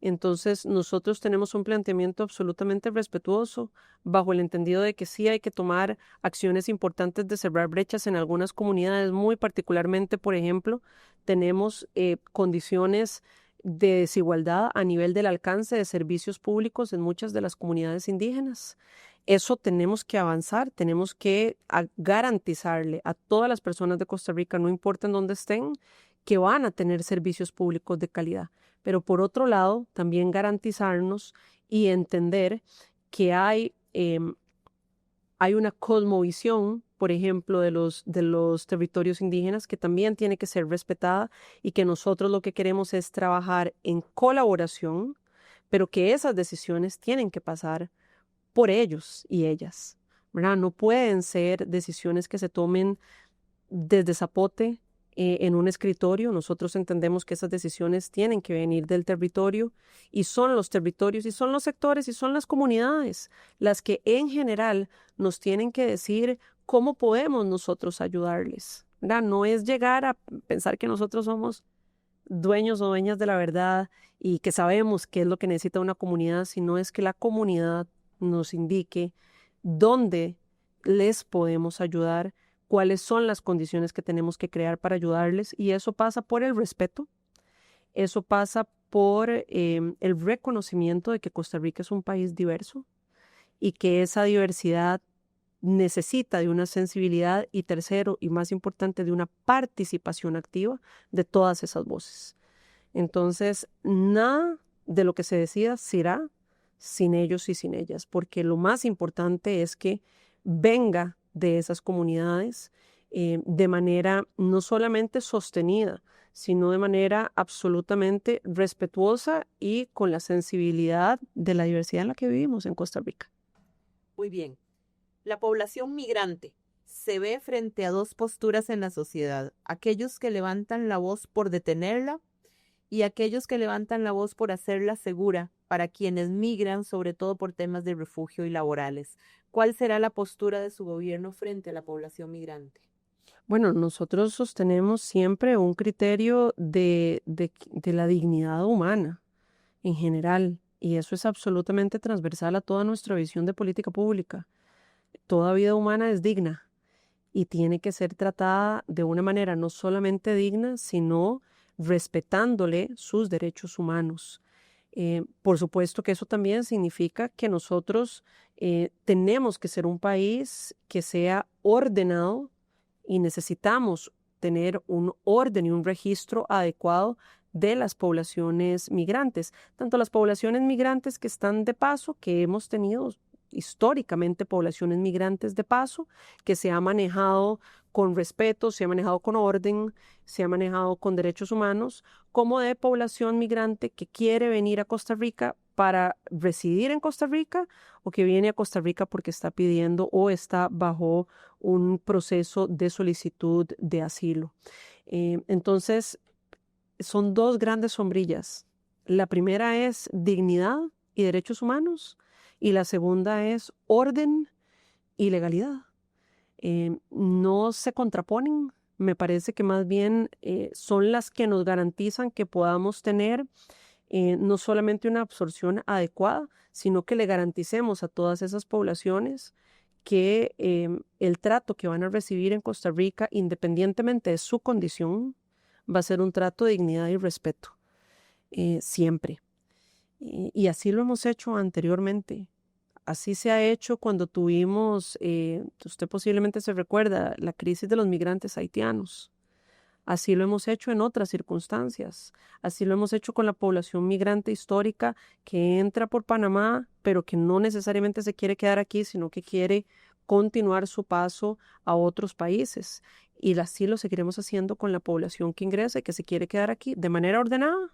Entonces, nosotros tenemos un planteamiento absolutamente respetuoso, bajo el entendido de que sí hay que tomar acciones importantes de cerrar brechas en algunas comunidades, muy particularmente, por ejemplo, tenemos condiciones de desigualdad a nivel del alcance de servicios públicos en muchas de las comunidades indígenas. Eso tenemos que avanzar, tenemos que garantizarle a todas las personas de Costa Rica, no importa en dónde estén, que van a tener servicios públicos de calidad. Pero por otro lado, también garantizarnos y entender que hay una cosmovisión, por ejemplo, de los territorios indígenas que también tiene que ser respetada y que nosotros lo que queremos es trabajar en colaboración, pero que esas decisiones tienen que pasar por ellos y ellas, ¿verdad? No pueden ser decisiones que se tomen desde Zapote en un escritorio. Nosotros entendemos que esas decisiones tienen que venir del territorio y son los territorios y son los sectores y son las comunidades las que en general nos tienen que decir cómo podemos nosotros ayudarles, ¿verdad? No es llegar a pensar que nosotros somos dueños o dueñas de la verdad y que sabemos qué es lo que necesita una comunidad, sino es que la comunidad nos indique dónde les podemos ayudar, cuáles son las condiciones que tenemos que crear para ayudarles, y eso pasa por el respeto, eso pasa por el reconocimiento de que Costa Rica es un país diverso y que esa diversidad necesita de una sensibilidad y tercero y más importante de una participación activa de todas esas voces. Entonces, nada de lo que se decida será sin ellos y sin ellas, porque lo más importante es que venga de esas comunidades de manera no solamente sostenida, sino de manera absolutamente respetuosa y con la sensibilidad de la diversidad en la que vivimos en Costa Rica. Muy bien. La población migrante se ve frente a dos posturas en la sociedad: aquellos que levantan la voz por detenerla y aquellos que levantan la voz por hacerla segura para quienes migran, sobre todo por temas de refugio y laborales. ¿Cuál será la postura de su gobierno frente a la población migrante? Bueno, nosotros sostenemos siempre un criterio de la dignidad humana en general, y eso es absolutamente transversal a toda nuestra visión de política pública. Toda vida humana es digna y tiene que ser tratada de una manera no solamente digna, sino respetándole sus derechos humanos. Por supuesto que eso también significa que nosotros tenemos que ser un país que sea ordenado y necesitamos tener un orden y un registro adecuado de las poblaciones migrantes, tanto las poblaciones migrantes que están de paso, que hemos tenido históricamente poblaciones migrantes de paso, que se ha manejado con respeto, se ha manejado con orden, se ha manejado con derechos humanos, como de población migrante que quiere venir a Costa Rica para residir en Costa Rica o que viene a Costa Rica porque está pidiendo o está bajo un proceso de solicitud de asilo. Entonces, son dos grandes sombrillas. La primera es dignidad y derechos humanos y la segunda es orden y legalidad. No se contraponen, me parece que más bien son las que nos garantizan que podamos tener no solamente una absorción adecuada, sino que le garanticemos a todas esas poblaciones que el trato que van a recibir en Costa Rica, independientemente de su condición, va a ser un trato de dignidad y respeto, siempre. Y así lo hemos hecho anteriormente. Así se ha hecho cuando tuvimos, usted posiblemente se recuerda, la crisis de los migrantes haitianos. Así lo hemos hecho en otras circunstancias. Así lo hemos hecho con la población migrante histórica que entra por Panamá, pero que no necesariamente se quiere quedar aquí, sino que quiere continuar su paso a otros países. Y así lo seguiremos haciendo con la población que ingresa y que se quiere quedar aquí de manera ordenada,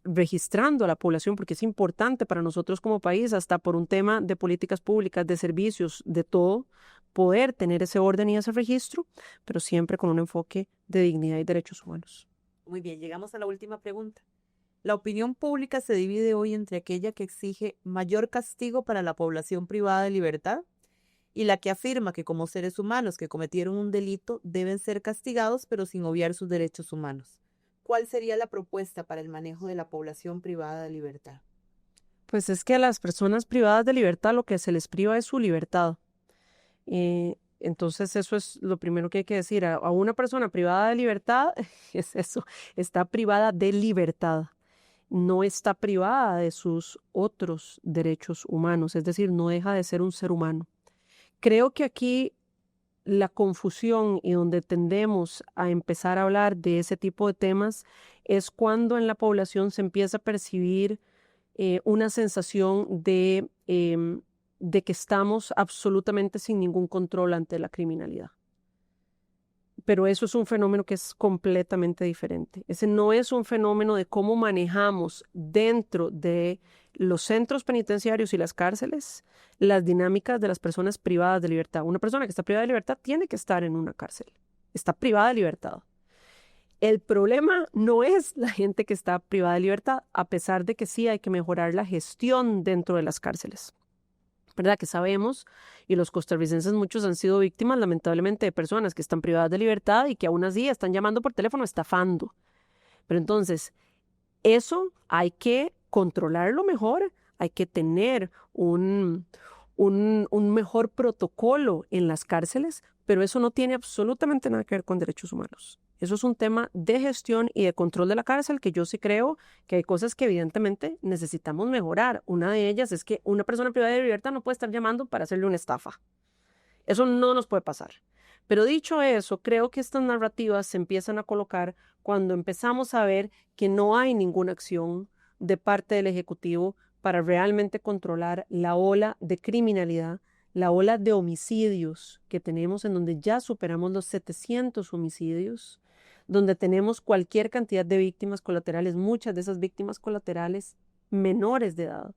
registrando a la población, porque es importante para nosotros como país, hasta por un tema de políticas públicas, de servicios, de todo, poder tener ese orden y ese registro, pero siempre con un enfoque de dignidad y derechos humanos. Muy bien, llegamos a la última pregunta. La opinión pública se divide hoy entre aquella que exige mayor castigo para la población privada de libertad y la que afirma que como seres humanos que cometieron un delito deben ser castigados pero sin obviar sus derechos humanos. ¿Cuál sería la propuesta para el manejo de la población privada de libertad? Pues es que a las personas privadas de libertad lo que se les priva es su libertad. Entonces eso es lo primero que hay que decir. A una persona privada de libertad es eso, está privada de libertad, no está privada de sus otros derechos humanos, es decir, no deja de ser un ser humano. Creo que aquí la confusión y donde tendemos a empezar a hablar de ese tipo de temas es cuando en la población se empieza a percibir una sensación de que estamos absolutamente sin ningún control ante la criminalidad. Pero eso es un fenómeno que es completamente diferente. Ese no es un fenómeno de cómo manejamos dentro de los centros penitenciarios y las cárceles las dinámicas de las personas privadas de libertad. Una persona que está privada de libertad tiene que estar en una cárcel. Está privada de libertad. El problema no es la gente que está privada de libertad, a pesar de que sí hay que mejorar la gestión dentro de las cárceles. ¿Verdad? Que sabemos, y los costarricenses muchos han sido víctimas lamentablemente de personas que están privadas de libertad y que aún así están llamando por teléfono estafando. Pero entonces, eso hay que controlarlo mejor, hay que tener un mejor protocolo en las cárceles, pero eso no tiene absolutamente nada que ver con derechos humanos. Eso es un tema de gestión y de control de la cárcel que yo sí creo que hay cosas que evidentemente necesitamos mejorar. Una de ellas es que una persona privada de libertad no puede estar llamando para hacerle una estafa. Eso no nos puede pasar. Pero dicho eso, creo que estas narrativas se empiezan a colocar cuando empezamos a ver que no hay ninguna acción de parte del Ejecutivo para realmente controlar la ola de criminalidad, la ola de homicidios que tenemos, en donde ya superamos los 700 homicidios, donde tenemos cualquier cantidad de víctimas colaterales, muchas de esas víctimas colaterales menores de edad,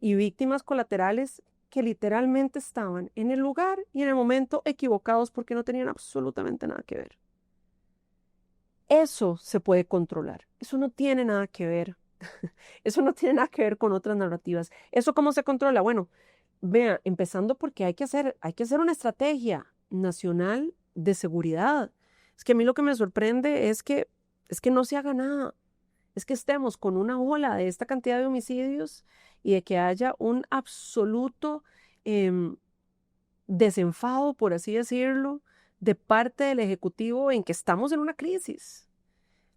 y víctimas colaterales que literalmente estaban en el lugar y en el momento equivocados porque no tenían absolutamente nada que ver. Eso se puede controlar, eso no tiene nada que ver. Eso no tiene nada que ver con otras narrativas. ¿Eso cómo se controla? Bueno, vea, empezando porque hay que hacer una estrategia nacional de seguridad. Es que a mí lo que me sorprende es que no se haga nada. Es que estemos con una ola de esta cantidad de homicidios y de que haya un absoluto desenfado, por así decirlo, de parte del Ejecutivo en que estamos en una crisis.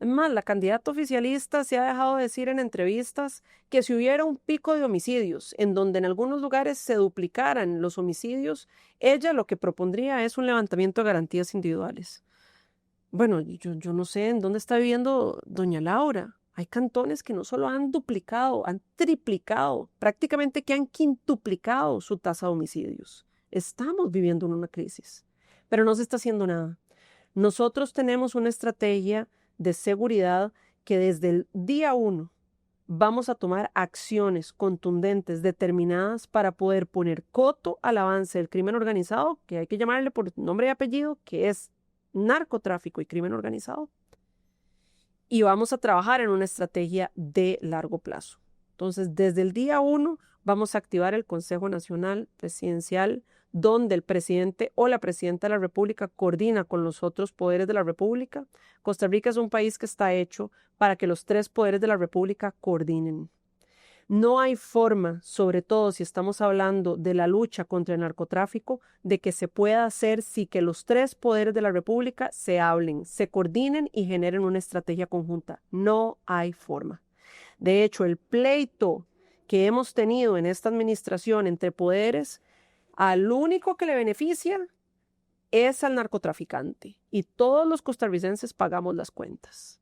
Es más, la candidata oficialista se ha dejado decir en entrevistas que si hubiera un pico de homicidios, en donde en algunos lugares se duplicaran los homicidios, ella lo que propondría es un levantamiento de garantías individuales. Bueno, yo no sé en dónde está viviendo doña Laura. Hay cantones que no solo han duplicado, han triplicado, prácticamente que han quintuplicado su tasa de homicidios. Estamos viviendo en una crisis, pero no se está haciendo nada. Nosotros tenemos una estrategia de seguridad que desde el día 1 vamos a tomar acciones contundentes, determinadas para poder poner coto al avance del crimen organizado, que hay que llamarle por nombre y apellido, que es narcotráfico y crimen organizado. Y vamos a trabajar en una estrategia de largo plazo. Entonces, desde el día 1 vamos a activar el Consejo Nacional Presidencial, donde el presidente o la presidenta de la República coordina con los otros poderes de la República. Costa Rica es un país que está hecho para que los 3 poderes de la República coordinen. No hay forma, sobre todo si estamos hablando de la lucha contra el narcotráfico, de que se pueda hacer sin que los 3 poderes de la República se hablen, se coordinen y generen una estrategia conjunta. No hay forma. De hecho, el pleito que hemos tenido en esta administración entre poderes, al único que le beneficia es al narcotraficante y todos los costarricenses pagamos las cuentas.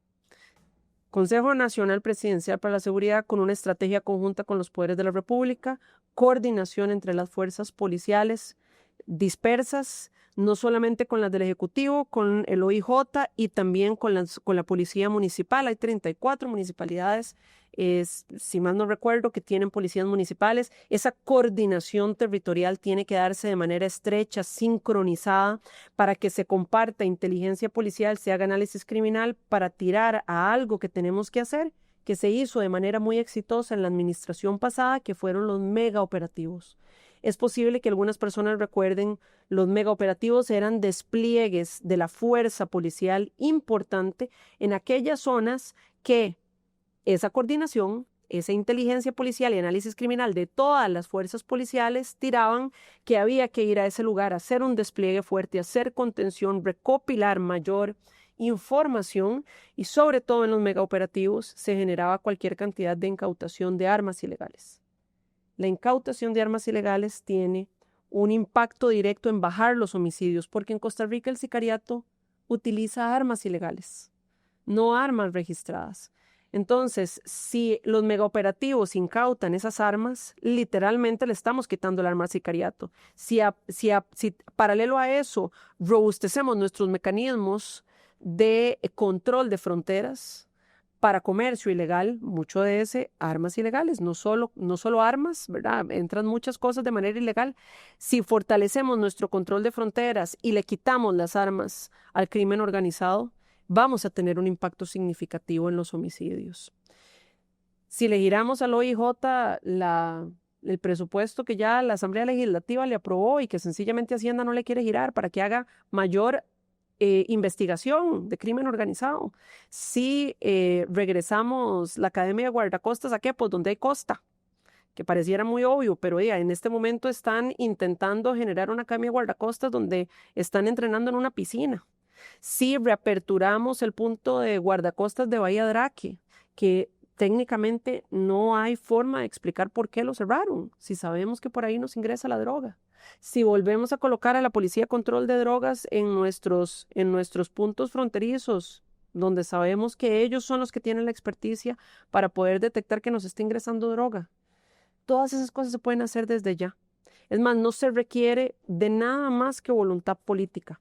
Consejo Nacional Presidencial para la Seguridad con una estrategia conjunta con los poderes de la República, coordinación entre las fuerzas policiales dispersas, no solamente con las del Ejecutivo, con el OIJ y también con la Policía Municipal. Hay 34 municipalidades, si mal no recuerdo, que tienen policías municipales. Esa coordinación territorial tiene que darse de manera estrecha, sincronizada, para que se comparta inteligencia policial, se haga análisis criminal para tirar a algo que tenemos que hacer, que se hizo de manera muy exitosa en la administración pasada, que fueron los mega operativos. Es posible que algunas personas recuerden, los megaoperativos eran despliegues de la fuerza policial importante en aquellas zonas que esa coordinación, esa inteligencia policial y análisis criminal de todas las fuerzas policiales tiraban que había que ir a ese lugar, hacer un despliegue fuerte, hacer contención, recopilar mayor información y sobre todo en los megaoperativos se generaba cualquier cantidad de incautación de armas ilegales. La incautación de armas ilegales tiene un impacto directo en bajar los homicidios, porque en Costa Rica el sicariato utiliza armas ilegales, no armas registradas. Entonces, si los megaoperativos incautan esas armas, literalmente le estamos quitando el arma al sicariato. Si paralelo a eso robustecemos nuestros mecanismos de control de fronteras, para comercio ilegal, mucho de ese, armas ilegales, no solo armas, ¿verdad? Entran muchas cosas de manera ilegal. Si fortalecemos nuestro control de fronteras y le quitamos las armas al crimen organizado, vamos a tener un impacto significativo en los homicidios. Si le giramos al OIJ el presupuesto que ya la Asamblea Legislativa le aprobó y que sencillamente Hacienda no le quiere girar para que haga mayor investigación de crimen organizado. Si regresamos la Academia de Guardacostas, ¿a qué? Pues donde hay costa, que pareciera muy obvio, pero en este momento están intentando generar una Academia de Guardacostas donde están entrenando en una piscina. Si reaperturamos el punto de guardacostas de Bahía Draque, que técnicamente no hay forma de explicar por qué lo cerraron, si sabemos que por ahí nos ingresa la droga. Si volvemos a colocar a la Policía de Control de Drogas en nuestros puntos fronterizos, donde sabemos que ellos son los que tienen la experticia para poder detectar que nos está ingresando droga. Todas esas cosas se pueden hacer desde ya. Es más, no se requiere de nada más que voluntad política.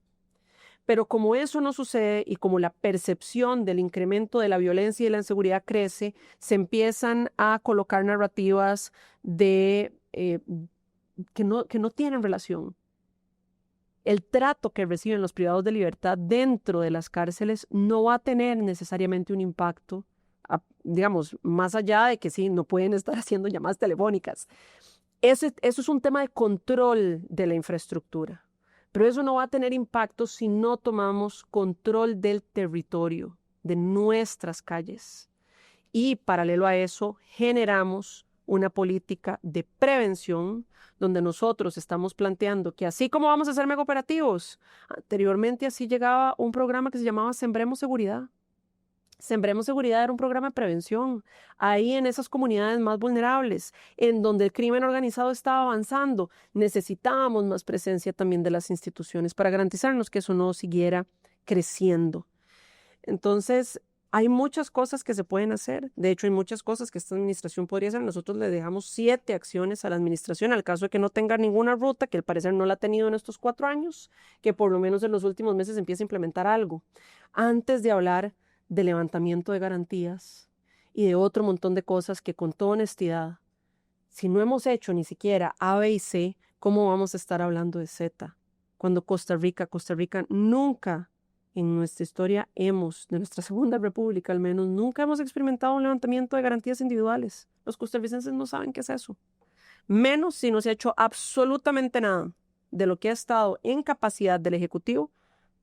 Pero como eso no sucede y como la percepción del incremento de la violencia y de la inseguridad crece, se empiezan a colocar narrativas de que no tienen relación. El trato que reciben los privados de libertad dentro de las cárceles no va a tener necesariamente un impacto, digamos, más allá de que sí, no pueden estar haciendo llamadas telefónicas. Eso es un tema de control de la infraestructura, pero eso no va a tener impacto si no tomamos control del territorio, de nuestras calles. Y paralelo a eso, generamos una política de prevención donde nosotros estamos planteando que así como vamos a hacer megaoperativos, anteriormente así llegaba un programa que se llamaba Sembremos Seguridad. Sembremos Seguridad era un programa de prevención, ahí en esas comunidades más vulnerables, en donde el crimen organizado estaba avanzando, necesitábamos más presencia también de las instituciones para garantizarnos que eso no siguiera creciendo. Entonces, hay muchas cosas que se pueden hacer. De hecho, hay muchas cosas que esta administración podría hacer. Nosotros le dejamos 7 acciones a la administración, al caso de que no tenga ninguna ruta, que al parecer no la ha tenido en estos 4 años, que por lo menos en los últimos meses empiece a implementar algo. Antes de hablar de levantamiento de garantías y de otro montón de cosas que con toda honestidad, si no hemos hecho ni siquiera A, B y C, ¿cómo vamos a estar hablando de Z? Cuando Costa Rica nunca en nuestra historia de nuestra segunda república al menos, nunca hemos experimentado un levantamiento de garantías individuales. Los costarricenses no saben qué es eso. Menos si no se ha hecho absolutamente nada de lo que ha estado en capacidad del Ejecutivo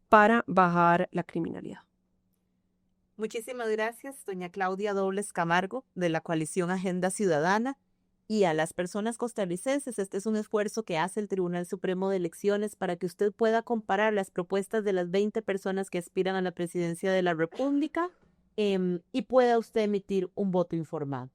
para bajar la criminalidad. Muchísimas gracias, doña Claudia Dobles Camargo, de la coalición Agenda Ciudadana. Y a las personas costarricenses, este es un esfuerzo que hace el Tribunal Supremo de Elecciones para que usted pueda comparar las propuestas de las 20 personas que aspiran a la presidencia de la República y pueda usted emitir un voto informado.